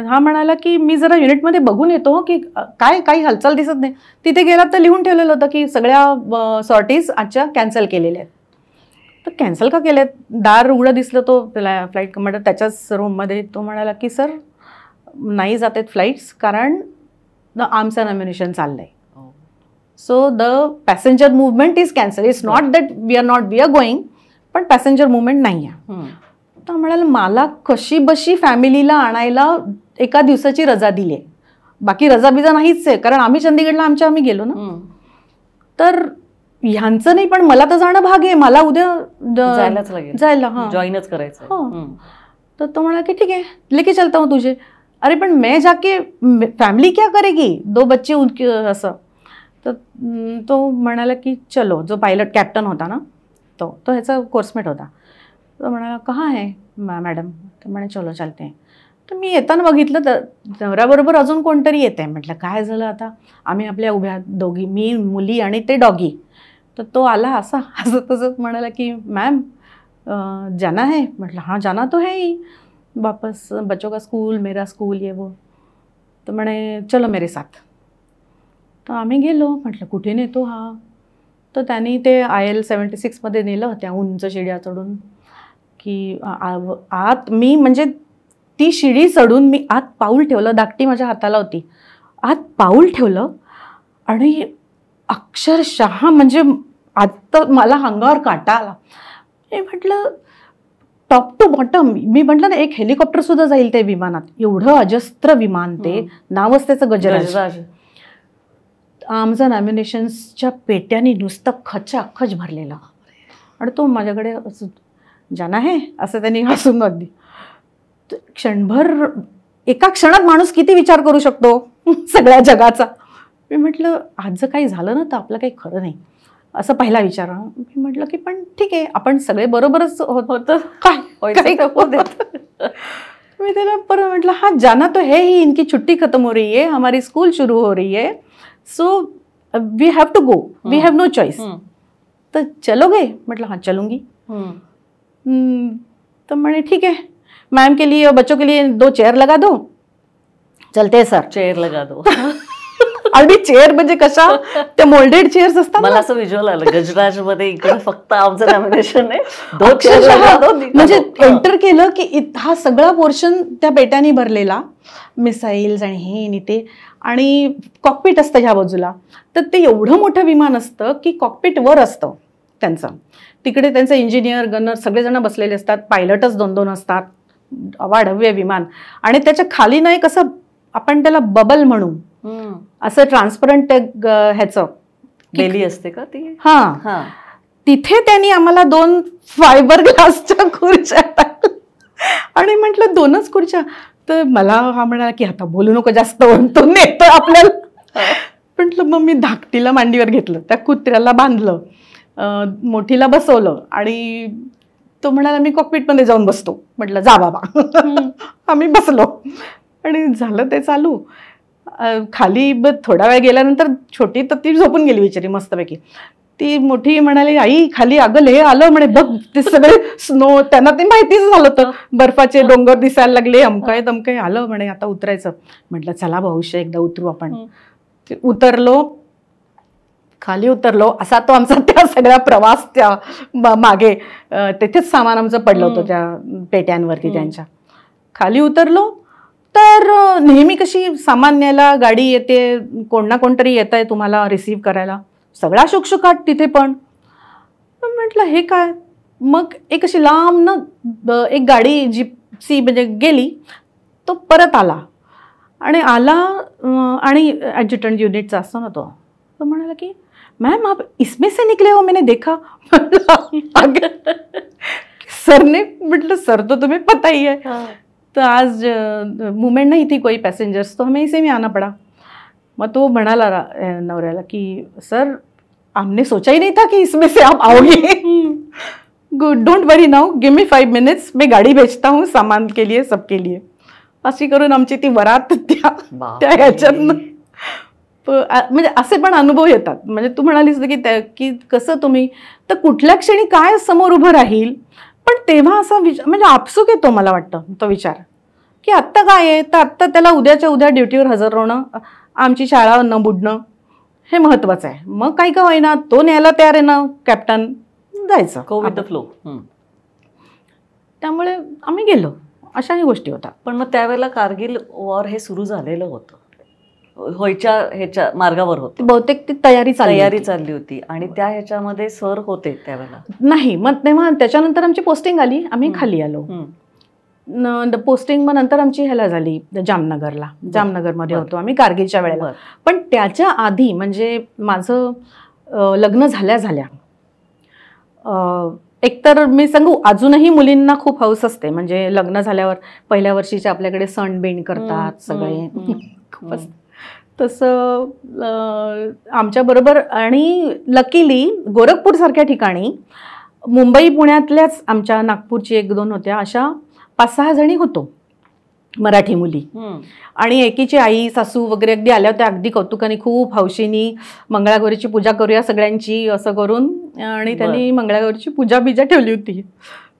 हा म्हणाला की मी जरा युनिटमध्ये बघून येतो की काय काही हालचाल दिसत नाही. तिथे गेला तर लिहून ठेवलेलं होतं की सगळ्या सॉर्टीज आजच्या कॅन्सल केलेल्या आहेत. तर कॅन्सल का केल्यात दार उघडं दिसलं तो फ्लाईट कमांडर त्याच्याच रूममध्ये. तो म्हणाला की सर नाही जात आहेत फ्लाईट्स कारण द आर्म्स अँड अम्युनिशन चाललं आहे. So the passenger movement is cancel. It's not that we are going पण पॅसेंजर मुवमेंट नाही आहे. तर म्हणाला मला कशी बशी फॅमिलीला आणायला एका दिवसाची रजा दिली आहे. बाकी रजा बिजा नाहीच आहे कारण आम्ही चंदीगडला आम्ही गेलो ना. तर ह्यांचं नाही पण मला तर जाणं भाग आहे. मला उद्या जायला जॉईनच करायचं. तर तो म्हणाला की ठीक आहे लेके चलता हूँ तुझे. अरे पण मैं जाके फॅमिली क्या करेगी 2 बच्चे असं. तर तो म्हणाला की चलो जो पायलट कॅप्टन होता ना तो ह्याचा कोर्समेट होता. तो म्हणाला कहाँ है मॅडम. तर म्हणे चलो चलते हैं. तर मी येताना बघितलं तर नवऱ्याबरोबर अजून कोणतरी येत आहे. म्हटलं काय झालं आता. आम्ही आपल्या उभ्या दोघी मी मुली आणि ते डॉगी. तर तो आला असा हसत म्हणाला की मॅम जाना है? म्हटलं हाँ जाना तो है ही, वापस बच्चों का स्कूल, मेरा स्कूल, ये वो. तर म्हणे चलो मेरे साथ. तर आम्ही गेलो. म्हटलं कुठे नेतो हा? तर त्यांनी ते IL-76मध्ये नेलं, त्या उंच शिड्या चढून, की आत मी म्हणजे ती शिडी चढून मी आत पाऊल ठेवलं. धाकटी माझ्या हाताला होती. आत पाऊल ठेवलं आणि अक्षरशः म्हणजे आता मला अंगावर काटा आला. मी म्हटलं टॉप टू बॉटम, मी म्हटलं ना एक हेलिकॉप्टर सुद्धा जाईल त्या विमानात, एवढं अजस्त्र विमान ते, नावच त्याचं गजराज. आर्म्स अँड ॲम्युनिशन्सच्या पेट्याने नुसतं खचाखच भरलेलं. आणि तो माझ्याकडे असं जाना है असं त्यांनी हसून अगदी. क्षणभर, एका क्षणात माणूस किती विचार करू शकतो सगळ्या जगाचा. मी म्हटलं आज जर काही झालं ना तर आपलं काही खरं नाही, असं पहिला विचार. मी म्हटलं की पण ठीक आहे, आपण सगळे बरोबरच होतं, काय मी त्याला परत म्हटलं हाँ जाना तो है ही, इनकी छुट्टी खत्म हो रही है, हमारी स्कूल शुरू हो रही है, so we have to go, we have no choice. तर चलोगे? म्हटलं हाँ चलूंगी. तो म्हणे ठीक है, मैम के लिए और बच्चों के लिए 2 चेयर लगा दो, चलते सर. चेअर लगा दो. आणि चेअर म्हणजे कशा, त्या मोल्डेड चेअर्स असतात. मला असं व्हिज्युअल आलं, गजराज मध्ये इकडे फक्त आमचं नॉमिनेशन आहे, 2 चेअर लगा दो. म्हणजे एंटर केलं की हा सगळा पोर्शन त्या पेट्याने भरलेला, मिसाईल्स आणि हे आणि ते, आणि कॉकपिट असतं ह्या बाजूला. तर ते एवढं मोठं विमान असतं की कॉकपिट वर असतं त्यांचं, तिकडे त्यांचं इंजिनियर गनर सगळेजण बसलेले असतात, पायलटच 2-2 असतात, अवाढव्य विमान. आणि त्याच्या खाली नाही कसं आपण त्याला बबल म्हणू, असं ट्रान्सपरंट ह्याचं बेली असते का ती. हा, तिथे त्यांनी आम्हाला 2 फायबर ग्लासच्या खुर्च्या आणि म्हटलं 2च खुर्च्या. तर मला हा म्हणाला की आता बोलू नको जास्त, तो नेतो आपल्याला. म्हटलं मग मी धाकटीला मांडीवर घेतलं, त्या कुत्र्याला बांधलं, मोठीला बसवलं आणि तो म्हणाला मी कॉकपिटमध्ये जाऊन बसतो. म्हटलं जा बाबा. आम्ही बसलो आणि झालं ते चालू. खाली थोडा वेळ गेल्यानंतर छोटी तर ती झोपून गेली बिचारी मस्तपैकी. ती मोठी म्हणाली आई खाली अगं हे आलं म्हणे, बघ ते सगळे स्नो, त्यांना ते माहितीच झालं होतं, बर्फाचे डोंगर दिसायला लागले, अमकाय तमकाय आलं म्हणे, आता उतरायचं. म्हटलं चला भाऊशे एकदा उतरू आपण. उतरलो, खाली उतरलो. असा तो आमचा त्या सगळ्या प्रवास, त्या मागे तिथेच सामान आमचं पडलं होतं त्या पेट्यांवरती त्यांच्या. खाली उतरलो तर नेहमी कशी सामान न्यायला गाडी येते, कोण ना कोणतरी येत आहे तुम्हाला रिसीव्ह करायला, सगळा शुकशुकाट तिथे. पण म्हटलं हे काय. मग एक अशी लांब ना एक गाडी जिप्सी म्हणजे गेली, तो परत आला आणि ॲडज्युटंट युनिटचा असतो ना तो म्हणाला की मैम आप इसमें से निकले हो, मैंने देखा. सर ने, म्हटलं सर तो तुम्हें पता ही है, तो आज मूवमेंट नहीं थी कोई पैसेंजर्स, तो हमें इसे में आना पड़ा. मग तो म्हणाला नवऱ्याला की सर हमने सोचा ही नहीं था कि इसमें से आप आओगे. Good, don't worry now, give me 5 minutes, मैं गाड़ी भेजता हूँ सामान के लिए, सबके लिए. अशी करून आमची ती वरात त्या ह्याच्यातनं. म्हणजे असे पण अनुभव येतात. म्हणजे तू म्हणालीस की कसं तुम्ही, तर कुठल्या क्षणी काय समोर उभं राहील, पण तेव्हा असा म्हणजे आपसूक येतो मला वाटतं तो विचार की आत्ता काय आहे, तर आत्ता त्याला उद्याच्या उद्या ड्युटीवर हजर राहणं, आमची शाळा न बुडणं हे महत्वाचं आहे. मग काही का होईना तो न्यायला तयार आहे ना कॅप्टन, जायचं गो विथ द फ्लो. त्यामुळे आम्ही गेलो. अशाही गोष्टी होतात. पण मग त्यावेळेला कारगिल वॉर हे सुरू झालेलं होतं, ह्याच्या मार्गावर होतं बहुतेक, ती तयारी चालली होती. आणि त्या ह्याच्यामध्ये सर होते त्यावेळेला नाही. मग तेव्हा त्याच्यानंतर आमची पोस्टिंग आली, आम्ही खाली आलो. पोस्टिंग मग नंतर आमची ह्याला झाली जामनगरला, जामनगरमध्ये होतो आम्ही कारगिलच्या वेळेला. पण त्याच्या आधी म्हणजे माझं लग्न झाल्या एकतर मी सांगू, अजूनही मुलींना खूप हौस असते. म्हणजे लग्न झाल्यावर पहिल्या वर्षीचे आपल्याकडे सण बिण करतात सगळे, खूपच तसं आमच्याबरोबर. आणि लकीली गोरखपूरसारख्या ठिकाणी, मुंबई पुण्यातल्याच आमच्या नागपूरची 1-2 होत्या, अशा 5-6 जणी होतो मराठी मुली. आणि एकीची आई सासू वगैरे अगदी आल्या होत्या, अगदी कौतुकाने खूप हौशीनी, मंगळागौरीची पूजा करूया सगळ्यांची असं करून. आणि त्यांनी मंगळागौरीची पूजा बिजा ठेवली होती.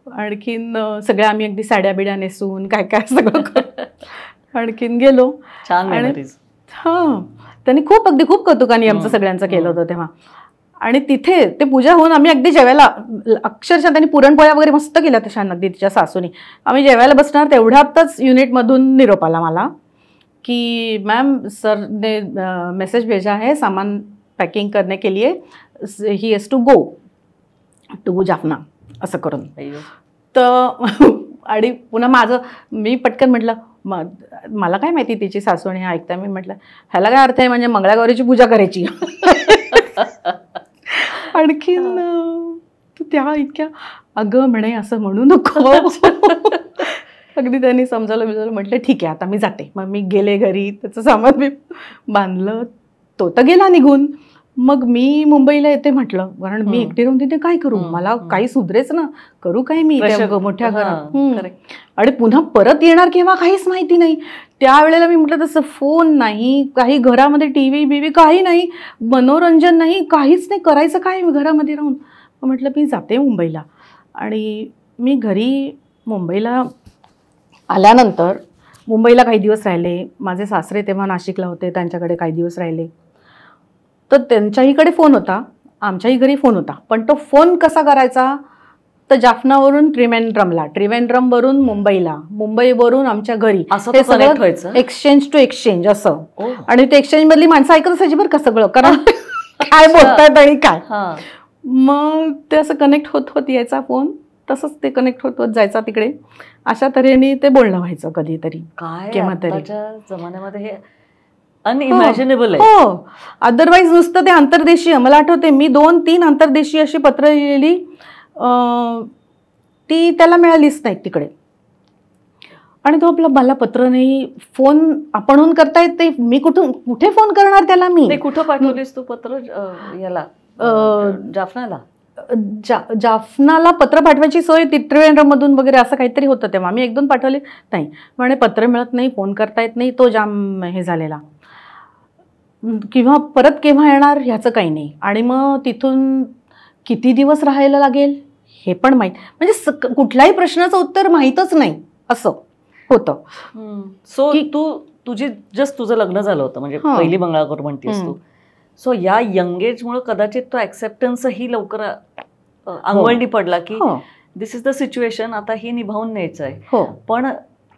आणखीन सगळ्या आम्ही अगदी साड्या बिड्या नेसून काय काय सगळं करून आणखीन गेलो. छान आणि मेमरीज. हां, त्यांनी अगदी खूप कौतुकाने आमचं सगळ्यांचं केलं होतं तेव्हा. आणि तिथे ते पूजा होऊन आम्ही अगदी जेवायला, अक्षरशः त्यांनी पुरणपोळ्या वगैरे मस्त केल्या तशा अगदी तिच्या सासूनी. आम्ही जेवायला बसणार तेवढ्यातच युनिटमधून निरोप आला मला की मैम सर ने मैसेज भेजा है सामान पैकिंग करने के लिए, he has to go to Jaffna, असं करून. तर आणि पुन्हा माझं मी पटकन म्हटलं मला काय माहिती तिची सासू आणि ऐकता. मी म्हटलं ह्याला काय अर्थ आहे, म्हणजे मंगळागौरीची पूजा करायची. आणखीन तू त्या इतक्या अगं म्हणे असं म्हणू नको. अगदी त्यांनी समजावलं म्हटलं ठीक आहे आता मी जाते. मग मी गेले घरी, त्याचं सामान मी बांधलं, तो तर गेला निघून. मग मी मुंबईला येते म्हटलं, कारण मी एकटी राहून तिथे काय करू, मला काही सुधरेच ना, करू काय मी त्या मोठ्या घरात. आणि पुन्हा परत येणार केव्हा काहीच माहिती नाही. त्यावेळेला मी म्हटलं तसं फोन नाही, काही घरामध्ये टीव्ही बीव्ही काही नाही, मनोरंजन नाही, काहीच नाही, करायचं काय मी घरामध्ये राहून. म्हटलं मी जाते मुंबईला. आणि मी घरी मुंबईला आल्यानंतर मुंबईला काही दिवस राहिले. माझे सासरे तेव्हा नाशिकला होते, त्यांच्याकडे काही दिवस राहिले. तर त्यांच्याहीकडे फोन होता, आमच्याही घरी फोन होता. पण तो फोन कसा करायचा, तर जाफनावरून त्रिवेंद्रमला, त्रिवेंद्रमवरून मुंबईला, मुंबईवरून आमच्या घरी, हे सगळं एक्सचेंज टू एक्सचेंज असं. आणि ते एक्सचेंज मधली माणसं ऐकत असायची बरं का सगळं, कारण काय बोलतायत आणि काय. मग ते असं कनेक्ट होत होत यायचा फोन, तसंच ते कनेक्ट होत होत जायचा तिकडे. अशा तऱ्हेने ते बोलणं व्हायचं कधीतरी, केव्हा तरी. जमान्यामध्ये हे अनइमॅजिनेबल आहे. हो, अदरवाईज नुसतं ते आंतरदेशीय. मला आठवते मी 2-3 आंतरदेशीय अशी पत्र लिहिलेली, ती त्याला मिळालीच नाही तिकडे. आणि तो आपला मला पत्र नाही, फोन आपणहून करता येत नाही, मी कुठे फोन करणार त्याला. मी कुठं पाठवलीस तू पत्र, याला जाफनाला? जाफनाला पत्र पाठवायची सोय त्रिवेंद्रमधून वगैरे असं काहीतरी होतं तेव्हा. मी 1-2 पाठवले नाही, म्हणे पत्र मिळत नाही, फोन करता येत नाही, तो जाम हे झालेला. किंवा परत केव्हा येणार ह्याचं काही नाही. आणि मग तिथून किती दिवस राहायला लागेल हे पण माहीत, म्हणजे कुठल्याही प्रश्नाचं उत्तर माहीतच नाही असं होतं. सो तुझी तुझं लग्न झालं होतं, म्हणजे पहिली मंगळागौर म्हणतेस तू. सो या यंग एजमुळे कदाचित तो ऍक्सेप्टन्सही लवकर अंगवळणी पडला की दिस इज द सिच्युएशन, आता ही निभावून न्यायचं आहे. पण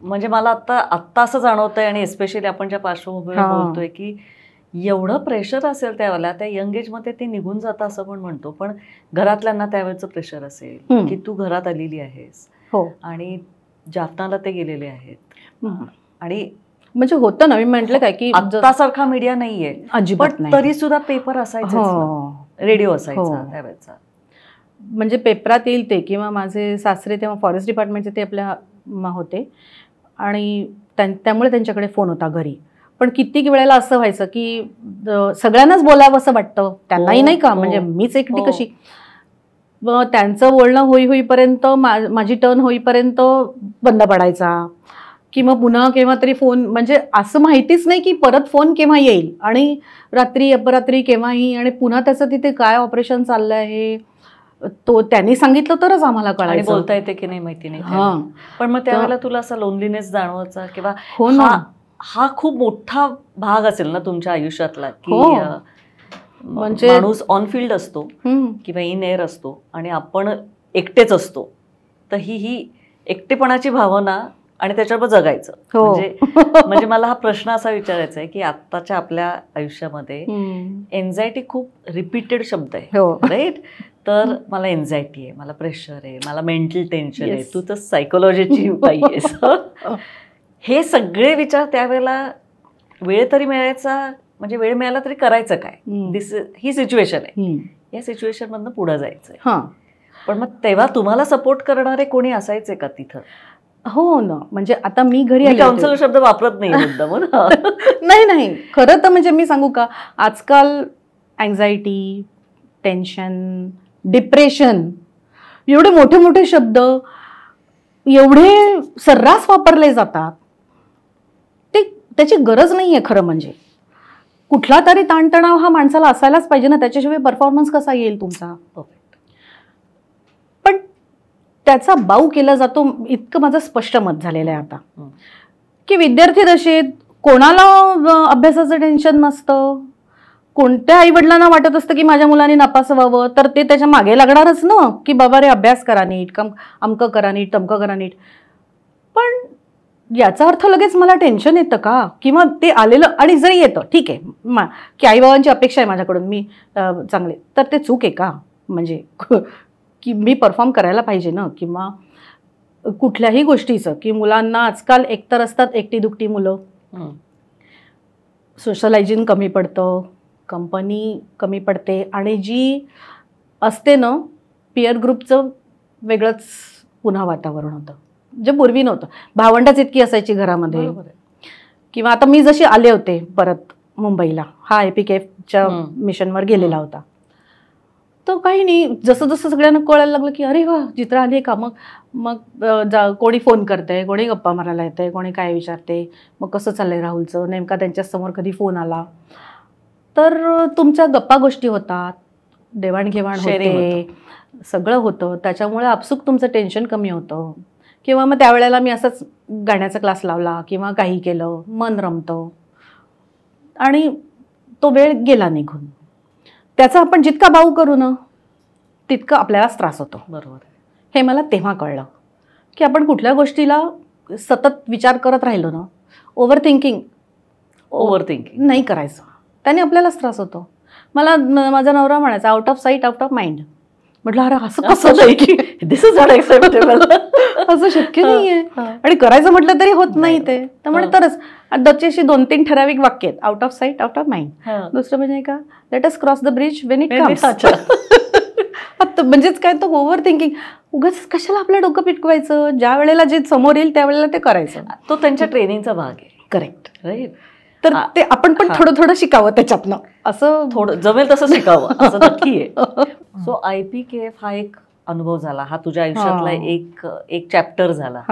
म्हणजे मला आत्ता असं जाणवतंय, आणि एस्पेशली आपण ज्या पार्श्वभूमीवर बोलतोय, की एवढं प्रेशर असेल त्यावेळेला, त्या यंग एजमध्ये ते निघून जातं असं पण म्हणतो. पण घरातल्यांना त्यावेळेचं प्रेशर असेल की तू घरात आलेली आहेस आणि जाफनाला ते गेलेले आहेत. आणि म्हणजे होतं ना, मी म्हटलं काय की आत्तासारखा मीडिया नाहीये अजिबात, तरी सुद्धा पेपर असायचा, रेडिओ असायचा त्यावेळेचा. म्हणजे पेपरात येईल ते. किंवा माझे सासरे तेव्हा फॉरेस्ट डिपार्टमेंटचे ते आपल्या होते, आणि त्यामुळे त्यांच्याकडे फोन होता घरी. पण कित्येक वेळेला असं व्हायचं की सगळ्यांनाच बोलावं असं वाटतं, त्यांनाही नाही का, म्हणजे मीच एकटी कशी. त्यांचं बोलणं होईपर्यंत, माझी टर्न होईपर्यंत बंद पडायचा. किंवा पुन्हा केव्हा तरी फोन, म्हणजे असं माहितीच नाही की परत फोन केव्हा येईल, आणि रात्री अपरात्री केव्हाही. आणि पुन्हा त्याचं तिथे काय ऑपरेशन चाललं आहे तो त्यांनी सांगितलं तरच आम्हाला कळायचं. बोलता येते की नाही माहिती नाही. पण मग त्यावेळेला तुला असा लोनलीनेस जाणवायचा किंवा हा खूप मोठा भाग असेल ना तुमच्या आयुष्यातला, की म्हणजे माणूस ऑन फील्ड असतो किंवा इन एअर असतो आणि आपण एकटेच असतो, तर ही एकटेपणाची भावना आणि त्याच्यावर जगायचं. म्हणजे मला हा प्रश्न असा विचारायचा आहे की आत्ताच्या आपल्या आयुष्यामध्ये एन्झायटी खूप रिपीटेड शब्द आहे, राईट? तर मला एन्झायटी आहे, मला प्रेशर आहे, मला मेंटल टेन्शन आहे, तू तर सायकोलॉजीची बाई आहेस. हे सगळे विचार त्यावेळेला वेळ तरी मिळायचा, म्हणजे वेळ मिळाला तरी करायचं काय, ही सिच्युएशन आहे, या सिच्युएशन मधनं पुढे जायचंय. पण मग तेव्हा तुम्हाला सपोर्ट करणारे कोणी असायचे का तिथं? हो ना, म्हणजे आता मी घरी काउन्सिलर शब्द वापरत नाही मुद्दाम. नाही, खरं तर म्हणजे मी सांगू का, आजकाल अँझायटी, टेन्शन, डिप्रेशन, एवढे मोठे मोठे शब्द एवढे सर्रास वापरले जातात, त्याची गरज नाही आहे. खरं म्हणजे कुठला तरी ताणतणाव हा माणसाला असायलाच पाहिजे ना, त्याच्याशिवाय परफॉर्मन्स कसा येईल तुमचा. पण त्याचा बाऊ केला जातो, इतकं माझं स्पष्ट मत झालेलं आहे आता. की विद्यार्थी दशेत कोणाला अभ्यासाचं टेन्शन नसतं, कोणत्या आईवडिलांना वाटत असतं की माझ्या मुलांनी नापास व्हावं, तर ते त्याच्या मागे लागणारच ना, की बाबा रे अभ्यास करा नीट, अमकं करा नीट, तमकं करा नीट. पण याचा अर्थ लगेच मला टेन्शन येतं का? किंवा ते आलेलं, आणि जरी येतं ठीक आहे की आईबाबांची अपेक्षा आहे माझ्याकडून मी चांगले, तर ते चूक आहे का? म्हणजे की मी परफॉर्म करायला पाहिजे ना. किंवा कुठल्याही गोष्टीचं, की मुलांना आजकाल एकतर असतात एकटी दुकटी मुलं, सोशलायझिंग कमी पडतं, कंपनी कमी पडते, आणि जी असते ना पिअर ग्रुपचं वेगळंच पुन्हा वातावरण होतं, जे पूर्वी नव्हतं. भावंडच इतकी असायची घरामध्ये. किंवा आता मी जशी आले होते परत मुंबईला, हा APKFच्या मिशनवर गेलेला होता, तर काही नाही, जसं जसं सगळ्यांना कळायला लागलं की अरे वा चित्रा आली का, मग कोणी फोन करतंय, कोणी गप्पा मारायला येतंय, कोणी काय विचारते, मग कसं चाललंय राहुलचं, नेमका त्यांच्यासमोर कधी फोन आला, तर तुमच्या गप्पा गोष्टी होतात, देवाणघेवाण होते, सगळं होतं. त्याच्यामुळे आपसूक तुमचं टेन्शन कमी होतं. किंवा मग त्यावेळेला मी असंच गाण्याचा क्लास लावला किंवा काही केलं, मन रमतं, आणि तो वेळ गेला निघून. त्याचा आपण जितका बाऊ करू ना तितकं आपल्यालाच त्रास होतो. बरोबर. हे मला तेव्हा कळलं की आपण कुठल्या गोष्टीला सतत विचार करत राहिलो ना, ओव्हर थिंकिंग नाही करायचं, त्याने आपल्यालाच त्रास होतो. मला माझा नवरा म्हणायचा out of site out of mind. म्हटलं अरे असं कसं नाही की दिस इज नॉट एक्सेप्टेबल, असं शक्य नाहीये, आणि करायचं म्हटलं तरी होत नाही ते. त्यामुळे तरच दरची अशी 2-3 ठराविक वाक्य आहेत, out of site out of mind. दुसरं म्हणजे का, let us cross the bridge when it comes. म्हणजेच काय, तो ओव्हर थिंकिंग, उगाच कशाला आपलं डोकं पिटकवायचं, ज्या वेळेला जे समोर येईल त्यावेळेला ते करायचं. तो त्यांच्या ट्रेनिंगचा भाग आहे. Correct, right. तर ते आपण पण थोडं थोडं शिकावं त्याच्यातनं, असं थोडं जमेल तसं शिकावं असं नक्की आहे. सो IPKF हा एक अनुभव झाला, हा तुझ्या आयुष्यातला एक चॅप्टर झाला.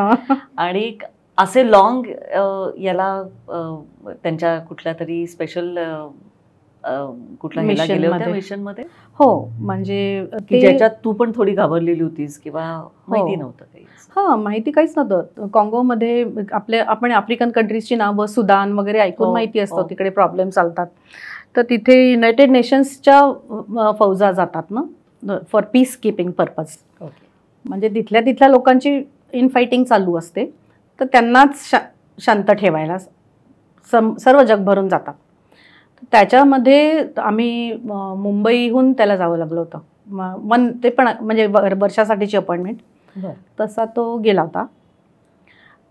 आणि असे लॉंग याला त्यांच्या कुठल्या तरी स्पेशल कुठल्या ह्याला गेले होते मिशनमध्ये? हो, म्हणजे ज्याच्यात तू पण थोडी घाबरलेली होतीस किंवा माहिती नव्हतं काही? माहिती काहीच नव्हतं. काँगोमध्ये आपण आफ्रिकन कंट्रीजची नावं, सुदान वगैरे ऐकून माहिती असतं, तिकडे प्रॉब्लेम चालतात. तर तिथे युनायटेड नेशन्सच्या फौजा जातात ना फॉर पीस कीपिंग पर्पज. म्हणजे तिथल्या लोकांची इनफायटिंग चालू असते, तर त्यांनाच शांत ठेवायला सर्व जगभरून जातात. त्याच्यामध्ये आम्ही मुंबईहून त्याला जावं लागलं होतं. ते पण म्हणजे वर्षासाठीची अपॉइंटमेंट. तसा तो गेला होता.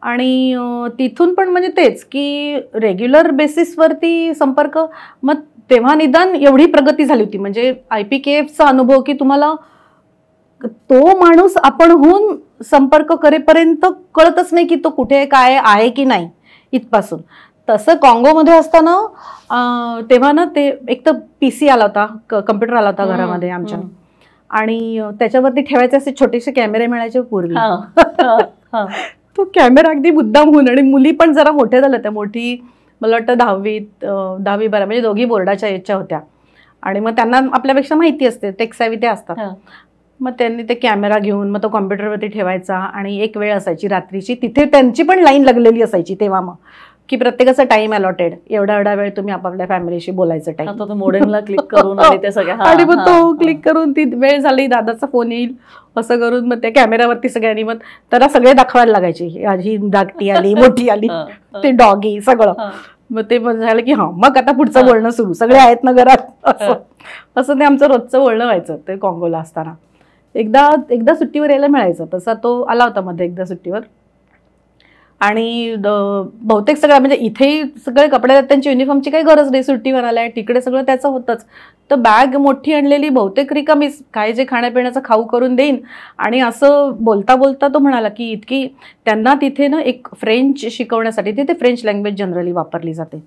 आणि तिथून पण म्हणजे तेच की रेग्युलर बेसिसवरती संपर्क. मग तेव्हा निदान एवढी प्रगती झाली होती, म्हणजे IPKFचा अनुभव की तुम्हाला तो माणूस आपणहून संपर्क करेपर्यंत कळतच नाही की तो कुठे काय आहे की नाही इथपासून. तसं काँगोमध्ये असताना तेव्हा ना ते एक तर PC आला होता, कम्प्युटर आला होता घरामध्ये आमच्या, आणि त्याच्यावरती ठेवायचे असे छोटेसे कॅमेरे मिळायचे पूर्वी. तो कॅमेरा अगदी मुद्दाम होऊन, आणि मुली पण जरा मोठ्या झाल्या त्या, मोठी मला वाटतं 10वी-12 म्हणजे दोघी बोर्डाच्या याच्या होत्या, आणि मग त्यांना आपल्यापेक्षा माहिती असते, टेक सॅव्ही ते असतात. मग त्यांनी ते कॅमेरा घेऊन मग तो कॉम्प्युटरवरती ठेवायचा, आणि एक वेळ असायची रात्रीची, तिथे त्यांची पण लाईन लागलेली असायची तेव्हा, मग की प्रत्येकाचा टाइम अलॉटेड, एवढा वेळ तुम्ही आपापल्या फॅमिलीशी बोलायचं टाइम. मोडेमला क्लिक करून आणि मग तो क्लिक करून ती वेळ झाली, दादाचा फोन येईल, असं करून मग त्या कॅमेऱ्यावरती सगळ्यांनी मग त्याला सगळे दाखवायला लागायचे, ही धाकटी आली, मोठी आली, ते डॉगी सगळं. मग ते झालं की मग आता पुढचं बोलणं सुरू, सगळे आहेत ना घरात, असं ते आमचं रोजचं बोलणं व्हायचं ते काँगोला असताना. एकदा सुट्टीवर यायला मिळायचं, तसा तो आला होता मध्ये एकदा सुट्टीवर. आणि बहुतेक सगळं म्हणजे इथेही सगळे कपडे त्यांची युनिफॉर्मची काही गरज नाही, सुट्टीवर आलाय तिकडे सगळं त्याचं होतंच. तर बॅग मोठी आणलेली बहुतेक रिकामीच, काय जे खाण्यापिण्याचं खाऊ करून देईन. आणि असं बोलता बोलता तो म्हणाला की इतकी त्यांना तिथे ना एक फ्रेंच शिकवण्यासाठी, तिथे फ्रेंच लँग्वेज जनरली वापरली जाते,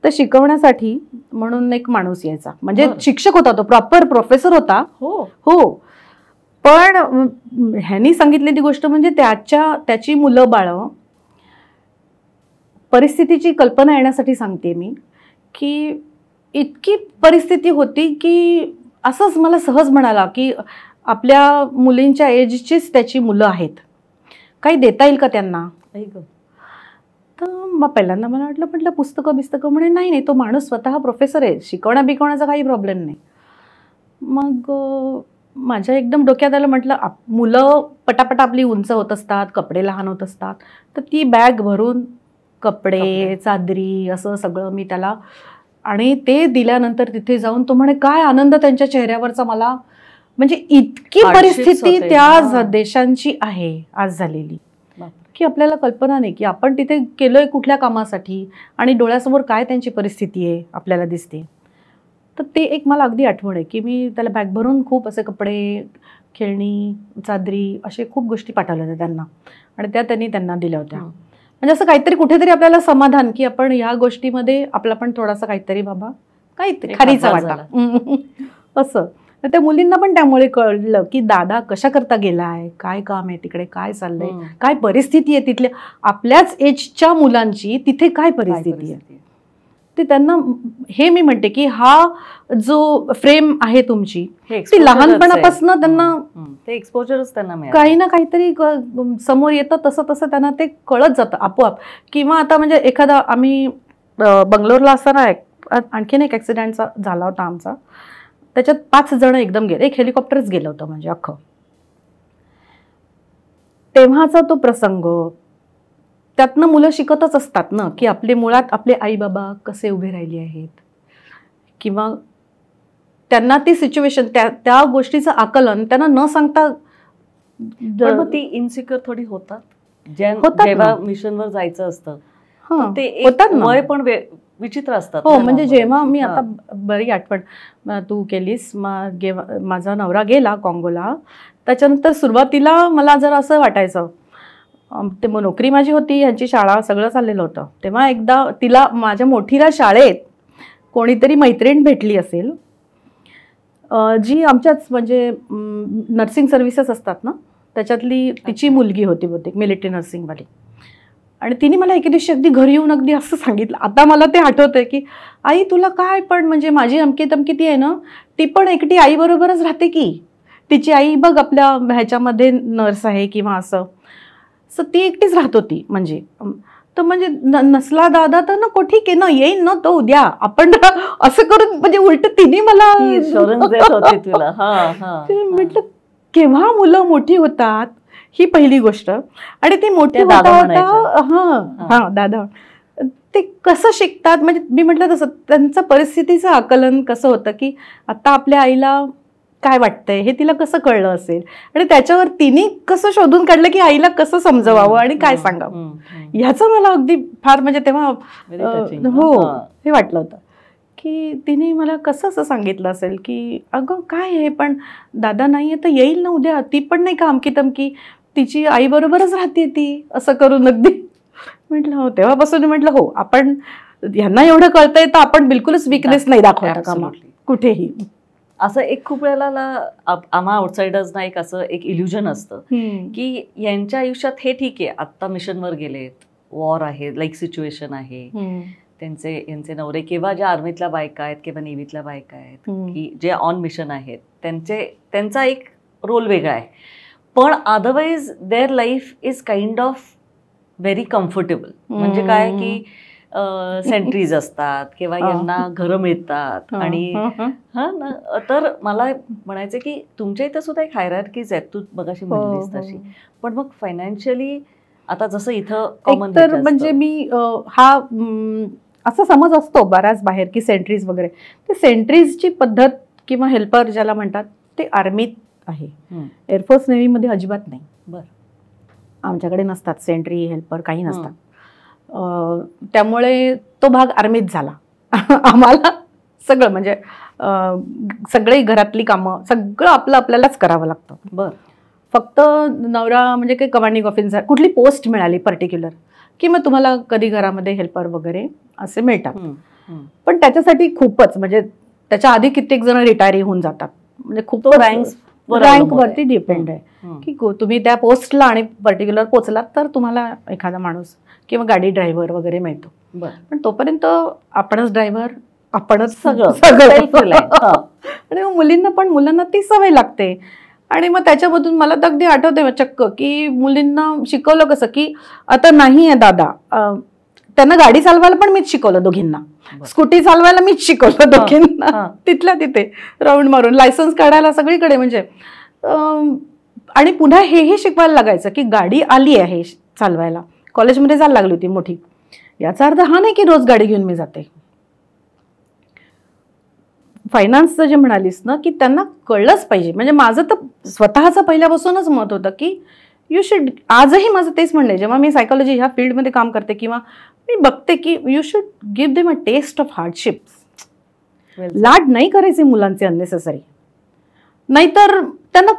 तर शिकवण्यासाठी म्हणून एक माणूस यायचा, म्हणजे शिक्षक होता तो, प्रॉपर प्रोफेसर होता. हो. पण ह्यांनी सांगितलेली गोष्ट म्हणजे त्याची मुलं बाळं, परिस्थितीची कल्पना येण्यासाठी सांगते मी, की इतकी परिस्थिती होती की असंच मला सहज म्हणाला की आपल्या मुलींच्या एजचीच त्याची मुलं आहेत, काही देता येईल का त्यांना? तर मग पहिल्यांदा मला म्हटलं पुस्तकं म्हणे नाही, तो माणूस स्वतः प्रोफेसर आहे, शिकवण्याचा काही प्रॉब्लेम नाही. मग माझ्या एकदम डोक्यात आलं, म्हटलं मुलं पटापट आपली उंच होत असतात, कपडे लहान होत असतात, तर ती बॅग भरून कपडे चादरी असं सगळं मी त्याला, आणि ते दिल्यानंतर तिथे जाऊन तो म्हणे काय आनंद त्यांच्या चेहऱ्यावरचा. मला म्हणजे इतकी परिस्थिती त्या देशांची आहे आज झालेली की आपल्याला कल्पना नाही की आपण तिथे केलोय कुठल्या कामासाठी आणि डोळ्यासमोर काय त्यांची परिस्थिती आहे आपल्याला दिसते. तर ते एक मला अगदी आठवण आहे की मी त्याला बॅग भरून खूप असे कपडे, खेळणी, चादरी असे खूप गोष्टी पाठवल्या होत्या त्यांना, आणि त्या त्यांना दिल्या होत्या. म्हणजे असं काहीतरी कुठेतरी आपल्याला समाधान की आपण ह्या गोष्टीमध्ये आपला पण थोडासा काहीतरी बाबा काहीतरी खारीचा वाटा असं. तर त्या मुलींना पण त्यामुळे कळलं की दादा कशा करता गेलाय, काय काम आहे तिकडे, काय चाललंय, काय परिस्थिती आहे तिथल्या आपल्याच एजच्या मुलांची तिथे काय परिस्थिती आहे. ते त्यांना हे मी म्हणते की हा जो फ्रेम आहे तुमची ती लहानपणापासून त्यांना ते एक्सपोजरच त्यांना काही ना काहीतरी समोर येतं, तसं त्यांना ते कळत जातं आपोआप. किंवा आता म्हणजे एखादा आम्ही बंगलोरला असताना आणखीन एक ऍक्सिडेंट झाला होता आमचा, त्याच्यात 5 जण एकदम गेले, एक हेलिकॉप्टरच गेलं होतं म्हणजे अख्खं. तेव्हाचा तो प्रसंग, त्यातनं मुलं शिकतच असतात ना की आपले मुळात आपले आई बाबा कसे उभे राहिले आहेत, किंवा त्यांना ती सिच्युएशन त्या गोष्टीचं आकलन त्यांना न सांगता ती इन्सिक्युअर थोडी होतात जेव्हा मिशनवर जायचं असतं. वय पण विचित्र असतात. हो, म्हणजे जेव्हा मी आता बरी आठवण तू केलीस, माझा नवरा गेला काँगोला, त्याच्यानंतर सुरुवातीला मला जरा असं वाटायचं, ते मग नोकरी माझी होती, यांची शाळा सगळं चाललेलं होतं. तेव्हा एकदा तिला माझ्या मोठीला शाळेत कोणीतरी मैत्रीण भेटली असेल जी आमच्याच म्हणजे नर्सिंग सर्व्हिसेस असतात ना त्याच्यातली तिची मुलगी होती बहुतेक, मिलिटरी नर्सिंगवाली. आणि तिने मला एके दिवशी अगदी घरी येऊन अगदी असं सांगितलं, आता मला ते आठवतंय की आई तुला काय, पण म्हणजे माझी अमकी तमकी ती आहे ना, ती पण एकटी आईबरोबरच राहते की, तिची आई बघ आपल्या ह्याच्यामध्ये नर्स आहे किंवा असं ती एकटीच राहत होती. म्हणजे तर म्हणजे नसला दादा तर ना ठीक आहे ना, येईन ना तो उद्या, आपण असं करून म्हणजे उलट तिने मला म्हटलं केव्हा मुलं मोठी होतात ही पहिली गोष्ट, आणि ती मोठी होता दादा ते कसं शिकतात. म्हणजे मी म्हटलं तसं त्यांचं परिस्थितीचं आकलन कसं होतं की आता आपल्या आईला काय वाटतंय हे तिला कसं कळलं असेल, आणि त्याच्यावर तिने कसं शोधून काढलं की आईला कसं समजवावं आणि काय सांगावं. ह्याचं मला अगदी फार म्हणजे तेव्हा हो हे वाटलं होतं की तिने मला कसं असं सांगितलं असेल की अगं काय आहे, पण दादा नाही आहे तर येईल ना उद्या, ती पण नाही का अमकी तमकी, तिची आई बरोबरच राहते ती, असं करून अगदी म्हटलं हो. तेव्हापासून म्हटलं हो, आपण ह्यांना एवढं कळतंय तर आपण बिलकुलच विकनेस नाही दाखवता कामा कुठेही. असं एक खूप वेळेला आम्हा आउटसाइडर्सना एक असं एक इल्युजन असतं की यांच्या आयुष्यात हे ठीक आहे, आत्ता मिशनवर गेलेत, वॉर आहे, लाईक सिच्युएशन आहे, यांचे नवरे किंवा ज्या आर्मीतल्या बायका आहेत किंवा नेव्हीतल्या बायका आहेत की जे ऑन मिशन आहेत, त्यांचा एक रोल वेगळा आहे. पण otherwise their life is kind of very comfortable. म्हणजे काय की सेंट्रीज असतात किंवा यांना घरं मिळतात, आणि ना तर मला म्हणायचं की तुमच्या इथं सुद्धा एक हायरार्कीज आहेत, तू मगाशी म्हणलीस तशी. पण मग फायनान्शियली आता जसं इथं कॉमन तर म्हणजे मी हा असा समज असतो बऱ्याच बाहेर की सेंट्रीज वगैरे, ते सेंट्रीजची पद्धत किंवा हेल्पर ज्याला म्हणतात ते आर्मीत आहे, एअरफोर्स नेव्हीमध्ये अजिबात नाही. बरं, आमच्याकडे नसतात सेंट्री हेल्पर, काही नसतात. त्यामुळे तो भाग आर्मीत झाला. आम्हाला सगळं म्हणजे सगळे घरातली कामं सगळं आपल्यालाच करावं लागतं. बरं, फक्त नवरा म्हणजे काही कमांडिंग ऑफिसर कुठली पोस्ट मिळाली पर्टिक्युलर की मग तुम्हाला कधी घरामध्ये हेल्पर वगैरे असे मिळतात. पण त्याच्यासाठी खूपच म्हणजे त्याच्या आधी कित्येक जण रिटायरी होऊन जातात. म्हणजे खूप रँकवरती डिपेंड आहे की तुम्ही त्या पोस्टला आणि पर्टिक्युलर पोचलात तर तुम्हाला एखादा माणूस किंवा गाडी ड्रायव्हर वगैरे मिळतो. पण तोपर्यंत आपणच ड्रायव्हर, आपणच सगळं आणि मुलांना ती सवय लागते. आणि मग त्याच्यामधून मला तर अगदी आठवते चक्क की मुलींना शिकवलं कसं की आता नाही आहे दादा, त्यांना गाडी चालवायला पण मीच शिकवलं दोघींना, स्कूटी चालवायला मीच शिकवलं दोघींना, तिथल्या तिथे राऊंड मारून लायसन्स काढायला सगळीकडे म्हणजे. आणि पुन्हा हेही शिकवायला लागायचं की गाडी आली आहे चालवायला, कॉलेजमध्ये जायला लागली होती मोठी, याचा अर्थ हा नाही की रोज गाडी घेऊन मी जाते. फायनान्सचं जे म्हणालीस ना की त्यांना कळलंच पाहिजे. म्हणजे माझं तर स्वतःचं पहिल्यापासूनच मत होतं की यू शुड, आजही माझं तेच म्हणलंय जेव्हा मी सायकोलॉजी ह्या फील्डमध्ये काम करते किंवा मी बघते की you should give them a test of hardships. लाड नाही करायचे मुलांचे अननेसेसरी, नाहीतर त्यांना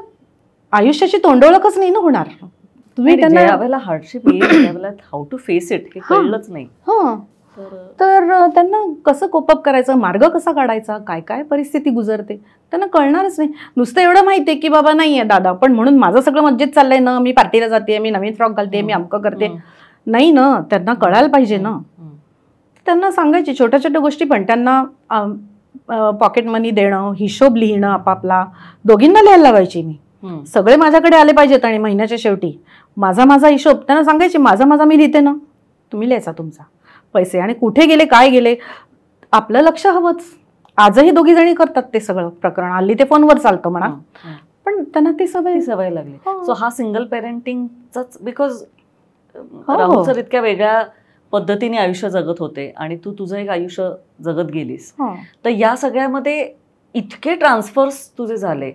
आयुष्याची तोंडओळखच नाही ना होणार. तुम्ही त्यांना हार्डशिप येईल हाऊ टू फेस इट हे कळलंच नाही. तर त्यांना कसं कोपअप करायचं, मार्ग कसा काढायचा, काय काय परिस्थिती गुजरते त्यांना कळणारच नाही. नुसतं एवढं माहितीये की बाबा नाहीये दादा पण म्हणून माझं सगळं मज्जेत चाललंय ना, मी पार्टीला जाते, मी नवीन फ्रॉक घालते, मी अमकं करते, नाही ना. त्यांना कळायला पाहिजे ना. त्यांना सांगायची छोट्या छोट्या गोष्टी, पण त्यांना पॉकेट मनी देणं, हिशोब लिहिणं आपापला, दोघींना लिहायला लावायची मी. सगळे माझ्याकडे आले पाहिजेत आणि महिन्याच्या शेवटी माझा हिशोब त्यांना सांगायचे, माझा मी लिहिते ना, तुम्ही लिहायचा तुमचा पैसे आणि कुठे गेले काय गेले आपलं लक्ष हवंच. आजही दोघी जणी करतात ते सगळं प्रकरण, हल्ली ते फोनवर चालतं म्हणा, पण त्यांना ती सवय लागली. सो हा सिंगल पेरेंटिंगचाच, बिकॉज राहुल सर इतक्या वेगळ्या पद्धतीने आयुष्य जगत होते आणि तू तुझं एक आयुष्य जगत गेलीस, तर या सगळ्यामध्ये इतके ट्रान्सफर्स तुझे झाले.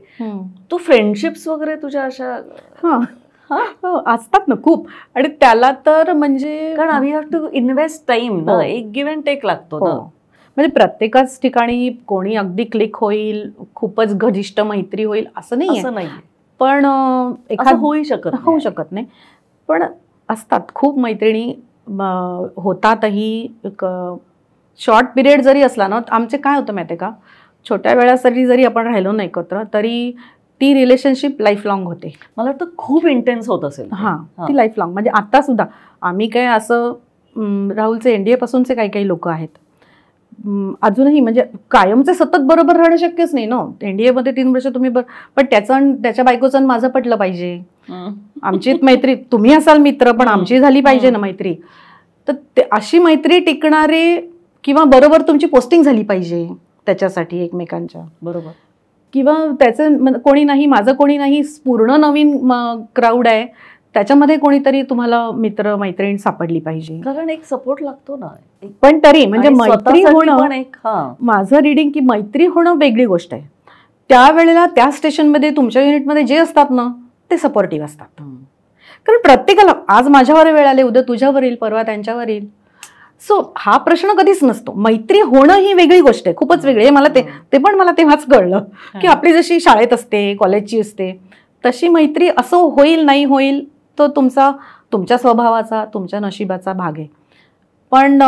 तू फ्रेंडशिप्स वगैरे तुझ्या अशा असतात ना खूप, आणि त्याला तर म्हणजे कारण आम्ही हॅव टू इन्व्हेस्ट टाइम ना, एक गिव्ह अँड टेक लागतो ना. म्हणजे प्रत्येकाच ठिकाणी कोणी अगदी क्लिक होईल, खूपच घनिष्ठ मैत्री होईल असं नाही, पण होऊ शकत नाही. पण असतात खूप मैत्रिणी होतातही. शॉर्ट पिरियड जरी असला ना, आमचे काय होतं माहिती आहे का, छोट्या वेळासाठी जरी आपण राहिलो नाही एकत्र तरी ती रिलेशनशिप लाईफ लॉंग होते. मला वाटतं खूप इंटेन्स होत असेल. ती लाईफ लॉंग. म्हणजे आता सुद्धा आम्ही काय असं राहुलचे NDA पासूनचे काही लोक आहेत अजूनही, म्हणजे कायमचे सतत बरोबर राहणं शक्यच नाही ना. NDA मध्ये 3 वर्ष तुम्ही पण त्याच्या बायकोचं आणि माझं पटलं पाहिजे. आमची मैत्री, तुम्ही असाल मित्र पण आमची झाली पाहिजे ना मैत्री. तर अशी मैत्री टिकणारे किंवा बरोबर तुमची पोस्टिंग झाली पाहिजे त्याच्यासाठी एकमेकांच्या बरोबर, किंवा त्याचं कोणी नाही, माझं कोणी नाही, पूर्ण नवीन क्राऊड आहे, त्याच्यामध्ये कोणीतरी तुम्हाला मित्र मैत्रीण सापडली पाहिजे, कारण एक सपोर्ट लागतो ना. पण तरी म्हणजे मैत्री होणं, माझं रिडिंग की मैत्री होणं वेगळी गोष्ट आहे. त्यावेळेला त्या स्टेशनमध्ये तुमच्या युनिटमध्ये जे असतात ना ते सपोर्टिव्ह असतात. कारण प्रत्येकाला आज माझ्यावर वेळ आले, उद्या तुझ्यावर येईल, परवा त्यांच्यावर येईल. सो हा प्रश्न कधीच नसतो. मैत्री होणं ही वेगळी गोष्ट आहे, खूपच वेगळी आहे. मला ते पण मला तेव्हाच कळलं की आपली जशी शाळेत असते, कॉलेजची असते, तशी मैत्री असं होईल नाही होईल तो तुमच्या स्वभावाचा, तुमच्या नशिबाचा भाग आहे. पण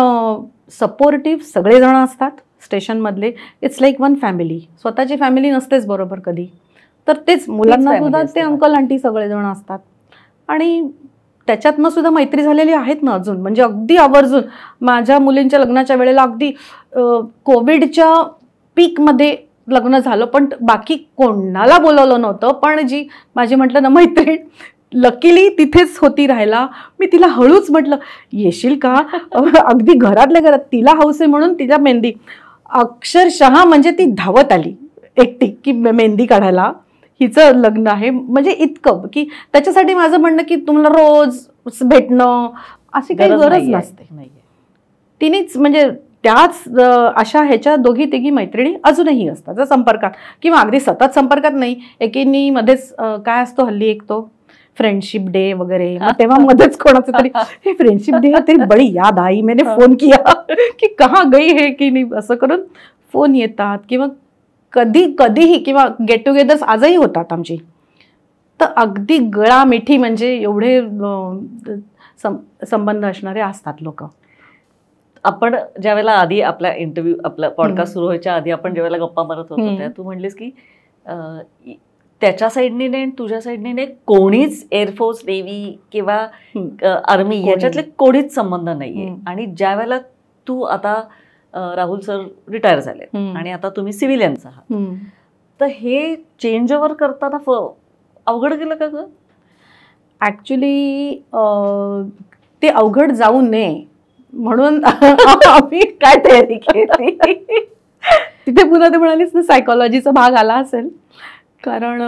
सपोर्टिव्ह सगळेजण असतात स्टेशनमधले. It's like one family. स्वतःची फॅमिली नसतेच बरोबर कधी, तर तेच मुलांना सुद्धा ते अंकल आंटी सगळेजण असतात. आणि त्याच्यातनं सुद्धा मैत्री झालेली आहेत ना अजून, म्हणजे अगदी आवर्जून. माझ्या मुलींच्या लग्नाच्या वेळेला अगदी कोविडच्या पीकमध्ये लग्न झालं, पण बाकी कोणाला बोलवलं नव्हतं, पण जी माझी म्हटलं ना मैत्रीण लकीली तिथेच होती राहायला. मी तिला हळूच म्हटलं येशील का, अगदी घरातल्या घरात, तिला हौस आहे म्हणून तिच्या मेहंदी, अक्षरशः म्हणजे ती धावत आली एकटी की मेहंदी काढायला, हिचं लग्न आहे. म्हणजे इतकं की त्याच्यासाठी माझं म्हणणं की तुम्हाला रोज भेटणं अशी काही गरज नसते. तिनेच म्हणजे त्याच अशा ह्याच्या दोघी तिघी मैत्रिणी अजूनही असतात संपर्कात, किंवा अगदी सतत संपर्कात नाही. एकीनी मध्येच काय असतो हल्ली एक तो फ्रेंडशिप डे वगैरे, तेव्हा मध्येच कोणाचं तरी हे फ्रेंडशिप डे तरी बडी याद आई, मैंने फोन किया की कहाँ गई है की नाही, असं करून फोन येतात. किंवा कधीही किंवा गेट टुगेदर्स आजही होतात आमची. तर अगदी गळा मिठी म्हणजे एवढे संबंध असणारे असतात लोक. आपण ज्यावेळेला आधी आपला इंटरव्ह्यू, आपला पॉडकास्ट सुरू व्हायच्या आधी आपण ज्यावेळेला गप्पा मारत होतो त्या तू म्हणलीस की त्याच्या साईडने नाही तुझ्या साईडने नाही, कोणीच एअरफोर्स, नेव्ही किंवा आर्मी याच्यातले कोणीच संबंध नाहीये. आणि ज्या वेळेला तू आता राहुल सर रिटायर झाले आणि आता तुम्ही सिव्हिलियन्स आहात, तर हे चेंज ओव्हर करताना अवघड गेलं का ग? ऍक्च्युली ते अवघड जाऊ नये म्हणून आम्ही काय तयारी केली. तिथे पुन्हा ते म्हणालीस ना सायकॉलॉजीचा भाग आला असेल, कारण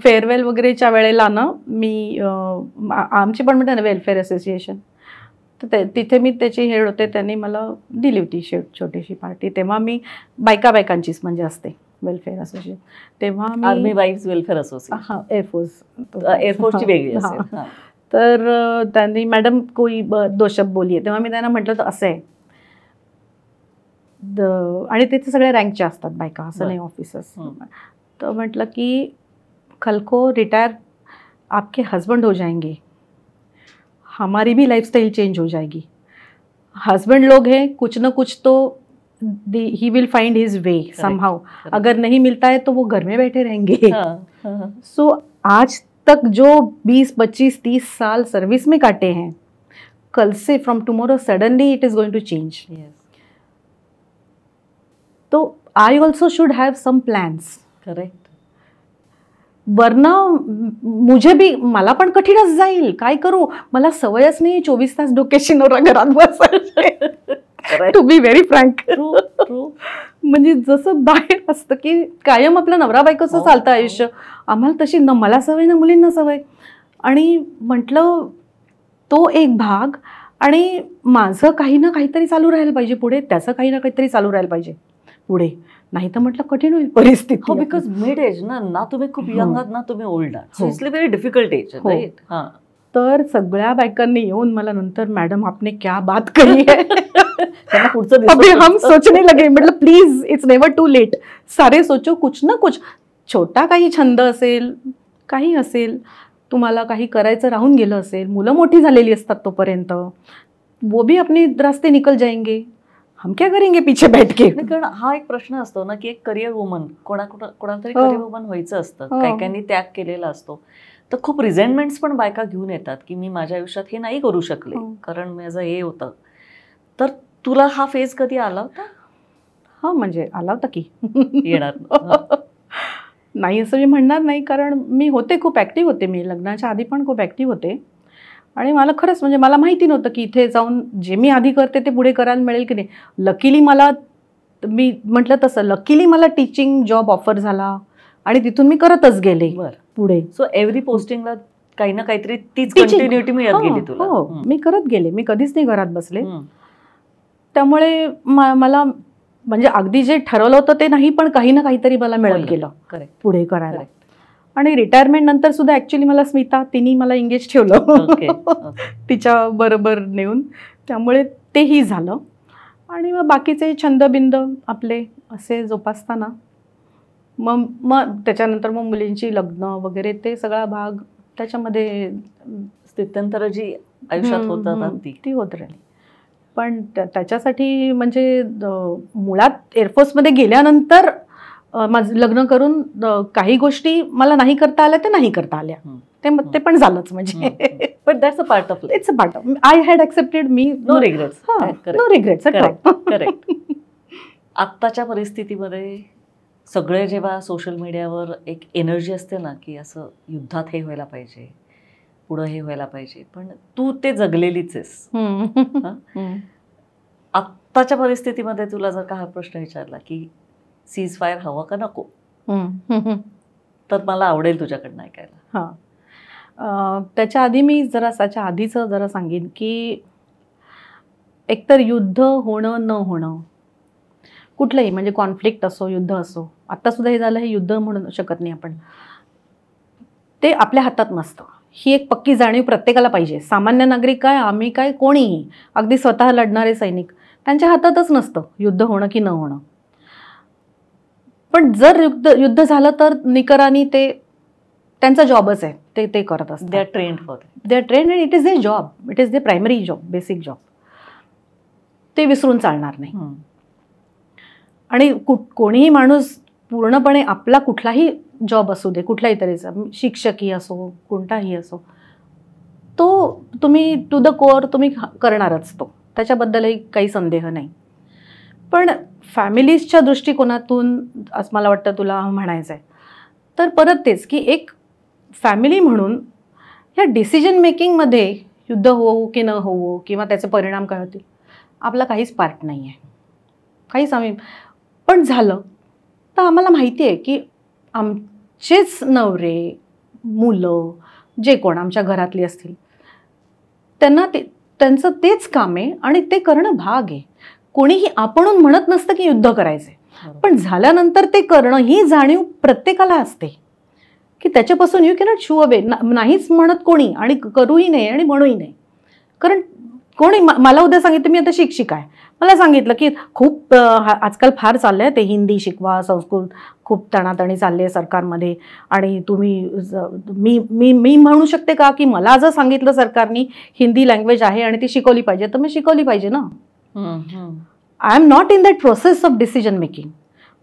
फेअरवेल वगैरेच्या वेळेला ना मी आमची पण म्हणते ना वेलफेअर असोसिएशन, तर तिथे मी त्याची हेड होते. त्यांनी मला दिली होती छोटीशी पार्टी. तेव्हा मी बायकांचीच म्हणजे असते वेलफेअर असोसिएशन. तेव्हा मी आर्मी वाईफ्स वेलफेअर असोसिएशन. हां, एअरफोर्सची वेगळी असेल. हां. तर त्यांनी मॅडम कोई दो शब्द बोलिये, तेव्हा मी त्यांना म्हटलं तर असं आहे आणि तिथे सगळे रँकचे असतात बायका, असं नाही ऑफिसर्स. तर म्हटलं की कल को रिटायर आपके हस्बैंड हो जाएंगे, हमारी भी लाइफस्टाइल चेंज हो जाएगी. हस्बैंड लोग हैं, कुछ ना कुछ तो he will find his way somehow. अगर नहीं मिलता है तो वो घर में बैठे रहेंगे. सो आज तक जो 20, 25, 30 साल सर्विस में काटे हैं, कल से from tomorrow suddenly it is going to change. तो I also should have some plans. Correct. वरना मुझे भी, मला पण कठीणच जाईल. काय करू, मला सवयच नाही 24 तास डोक्याशी नवरा घरात बसायचे. To be very frank. म्हणजे जसं बाहेर असतं की कायम आपलं नवरा बायकोचं चालतं आयुष्य, आम्हाला तशी न मला सवय ना मुलींना सवय. आणि म्हटलं तो एक भाग, आणि माझं काही ना काहीतरी चालू राहायला पाहिजे पुढे, त्याचं काही ना काहीतरी चालू राहायला पाहिजे पुढे. नाही तर म्हटलं कठीण होईल परिस्थिती. हो, बिकॉज मिड एज ना तुम्ही खूप यंग आहात ना तुम्ही ओल्ड आहात. So it's very difficult age, right. हां. तर सगळ्या बायकांनी येऊन मला नंतर, मॅडम आपने क्या बात करी है. पुढचं अभी हम सोचने लगे. म्हटलं please, it's never too late. सारे सोचो कुछ ना कुछ. छोटा काही छंद असेल, काही असेल, तुम्हाला काही करायचं राहून गेलं असेल, मुलं मोठी झालेली असतात तोपर्यंत, वो भी अपने रास्ते निकल जाएंगे. हम क्या करेंगे पीछे बैठ के. कारण हा एक प्रश्न असतो ना की एक करिअर वुमन, कोणाला तरी करिअर वुमन व्हायचं असतं, काही त्याग केलेला असतो. तर खूप रिझेंटमेंट्स पण बायका घेऊन येतात की मी माझ्या आयुष्यात हे नाही करू शकले कारण माझं हे होतं. तर तुला हा फेज कधी आला होता? हा, म्हणजे आला होता की. येणार नाही असं मी म्हणणार नाही, कारण मी होते, खूप ॲक्टिव्ह होते. मी लग्नाच्या आधी पण खूप ॲक्टिव्ह होते. आणि मला खरंच म्हणजे मला माहिती नव्हतं की इथे जाऊन जे मी आधी करते ते पुढे करायला मिळेल की नाही. लकीली मला, मी म्हटलं तसं, लकीली मला टीचिंग जॉब ऑफर झाला आणि तिथून मी करतच गेले पुढे. सो एव्हरी पोस्टिंगला काही ना काहीतरी तीच कंटिन्युटी मिळत गेली तुला. हो, मी करत गेले, मी कधीच नाही घरात बसले. त्यामुळे मला म्हणजे अगदी जे ठरवलं होतं ते नाही, पण काही ना काहीतरी मला मिळत गेलं पुढे करायला. आणि रिटायरमेंट नंतर सुद्धा ॲक्च्युली मला स्मिता, तिने मला एंगेज ठेवलं तिच्या बरोबर नेऊन, त्यामुळे तेही झालं. आणि मग बाकीचे छंदबिंद आपले असे जोपासताना मग त्याच्यानंतर मग मुलींची लग्न वगैरे ते सगळा भाग त्याच्यामध्ये स्थित्यंतर जी आयुष्यात होतात ती होत राहिली. पण त्याच्यासाठी म्हणजे मुळात एअरफोर्समध्ये गेल्यानंतर माझं लग्न करून काही गोष्टी मला नाही करता आल्या, त्या नाही करता आल्या. ते पण झालंच म्हणजे. But that's a part of life. It's a part of. I had accepted me. No regrets. No regrets. Correct. आत्ताच्या परिस्थितीमध्ये सगळे जेव्हा सोशल मीडियावर एक एनर्जी असते ना की असं युद्धात हे व्हायला पाहिजे, पुढं हे व्हायला पाहिजे, पण तू ते जगलेलीच आहेस. आत्ताच्या परिस्थितीमध्ये तुला जर का हा प्रश्न विचारला की सीज फायर हवं का नको, तर मला आवडेल तुझ्याकडनं ऐकायला. हां, त्याच्या आधी मी त्याच्या आधीचं जरा सांगेन की एकतर युद्ध होणं न होणं, कुठलंही म्हणजे कॉन्फ्लिक्ट असो, युद्ध असो, आत्तासुद्धा हे झालं, हे युद्ध म्हणू शकत नाही आपण, ते आपल्या हातात नसतं. ही एक पक्की जाणीव प्रत्येकाला पाहिजे. सामान्य नागरिक काय, आम्ही काय, कोणीही, अगदी स्वतः लढणारे सैनिक, त्यांच्या हातातच नसतं युद्ध होणं की न होणं. पण जर युद्ध झालं तर निकरानी ते त्यांचा जॉबच आहे, ते करत असतात. They are trained for it. They are trained and it is their job. It is their primary job, basic job. ते विसरून चालणार नाही. आणि कोणीही माणूस पूर्णपणे आपला कुठलाही जॉब असू दे, कुठलाही तऱ्हेचा, शिक्षकी असो, कोणताही असो, तो तुम्ही टू द कोअर तुम्ही करणारच, तो त्याच्याबद्दलही काही संदेह नाही. पण फॅमिलीजच्या दृष्टिकोनातून असं मला वाटतं तुला म्हणायचं आहे, तर परत तेच की एक फॅमिली म्हणून ह्या डिसिजन मेकिंगमध्ये युद्ध होवो की न होवो किंवा त्याचे परिणाम काय होतील आपला काहीच पार्ट नाही आहे. काहीच आम्ही पण झालं तर आम्हाला माहिती आहे की आमचेच नवरे मुलं जे कोण आमच्या घरातली असतील त्यांना त्यांचं तेच काम आहे आणि ते करणं भाग आहे. कोणीही आपणून म्हणत नसतं की युद्ध करायचे, पण झाल्यानंतर ते करणं ही जाणीव प्रत्येकाला असते की त्याच्यापासून यू कॅनॉट शू अवे. नाहीच म्हणत कोणी आणि करूही नाही आणि म्हणूही नाही. कारण कोणी मला उद्या सांगितलं, मी आता शिक्षिका आहे, मला सांगितलं की खूप आजकाल फार चाललं आहे ते हिंदी शिकवा, संस्कृत खूप तणातणी चालली आहे सरकारमध्ये आणि तुम्ही मी मी मी म्हणू शकते का की मला जर सांगितलं सरकारने हिंदी लँग्वेज आहे आणि ती शिकवली पाहिजे तर मी शिकवली पाहिजे ना. I am not in that process of decision making.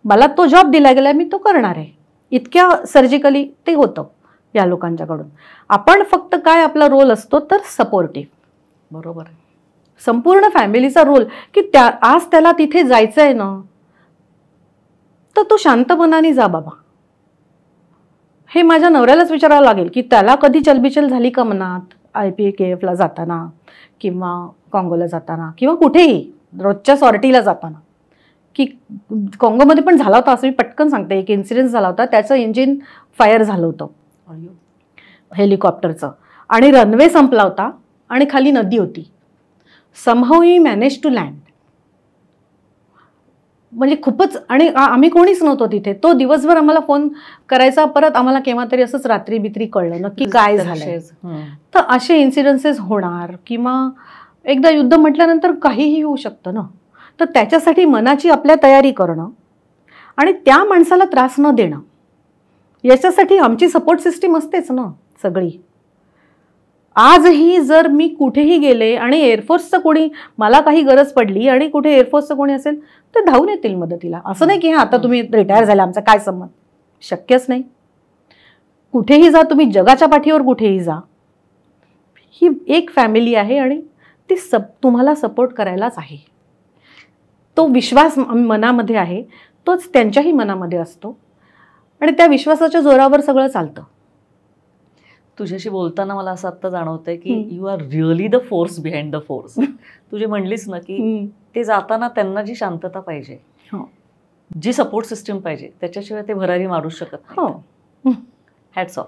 मला तो जॉब दिला गेला मी तो करणार आहे. इतक्या सर्जिकली ते होतं या लोकांच्याकडून. आपण फक्त काय आपला रोल असतो तर सपोर्टिव्ह. बरोबर आहे. संपूर्ण फॅमिलीचा रोल की आज त्याला तिथे जायचं आहे ना तर तो शांत मनाने जा बाबा. हे माझ्या नवऱ्यालाच विचारावं लागेल की त्याला कधी चलबिचल झाली का मनात IPKFला जाताना किंवा काँगोला जाताना किंवा कुठेही रोजच्या सॉर्टीला जाताना. की काँगोमध्ये पण झाला होता असं मी पटकन सांगते. एक इन्सिडेंट झाला होता, त्याचं इंजिन फायर झालं होतं हेलिकॉप्टरचं आणि रनवे संपला होता आणि खाली नदी होती. Somehow we manage to land. म्हणजे खूपच, आणि आम्ही कोणीच नव्हतो तिथे. तो दिवसभर आम्हाला फोन करायचा, परत आम्हाला केव्हा तरी असंच रात्री बित्री कळलं नक्की काय झालंय. तर असे इन्सिडेन्सेस होणार किंवा एकदा युद्ध म्हटल्यानंतर काहीही होऊ शकतं ना. तर त्याच्यासाठी मनाची आपल्या तयारी करणं आणि त्या माणसाला त्रास न देणं, याच्यासाठी आमची सपोर्ट सिस्टीम असतेच ना सगळी. आजही जर मी कुठेही गेले आणि एअरफोर्सचं कोणी, मला काही गरज पडली आणि कुठे एअरफोर्सचं कोणी असेल तर धावून येतील मदतीला. असं नाही की आता तुम्ही रिटायर झाला आमचा काय संबंध, शक्यच नाही. कुठेही जा तुम्ही, जगाच्या पाठीवर कुठेही जा, ही एक फॅमिली आहे आणि ती तुम्हाला सपोर्ट करायलाच आहे. तो विश्वास मनामध्ये आहे, तोच त्यांच्याही मनामध्ये असतो आणि त्या विश्वासाच्या जोरावर सगळं चालतं. तुझ्याशी बोलताना मला असं आत्ता जाणवतंय की you are really the force behind the force. तुझे म्हणलीस ना की ते जाताना त्यांना जी शांतता पाहिजे, जी सपोर्ट सिस्टीम पाहिजे, त्याच्याशिवाय ते भरारी मारू शकत नाही. Hats off.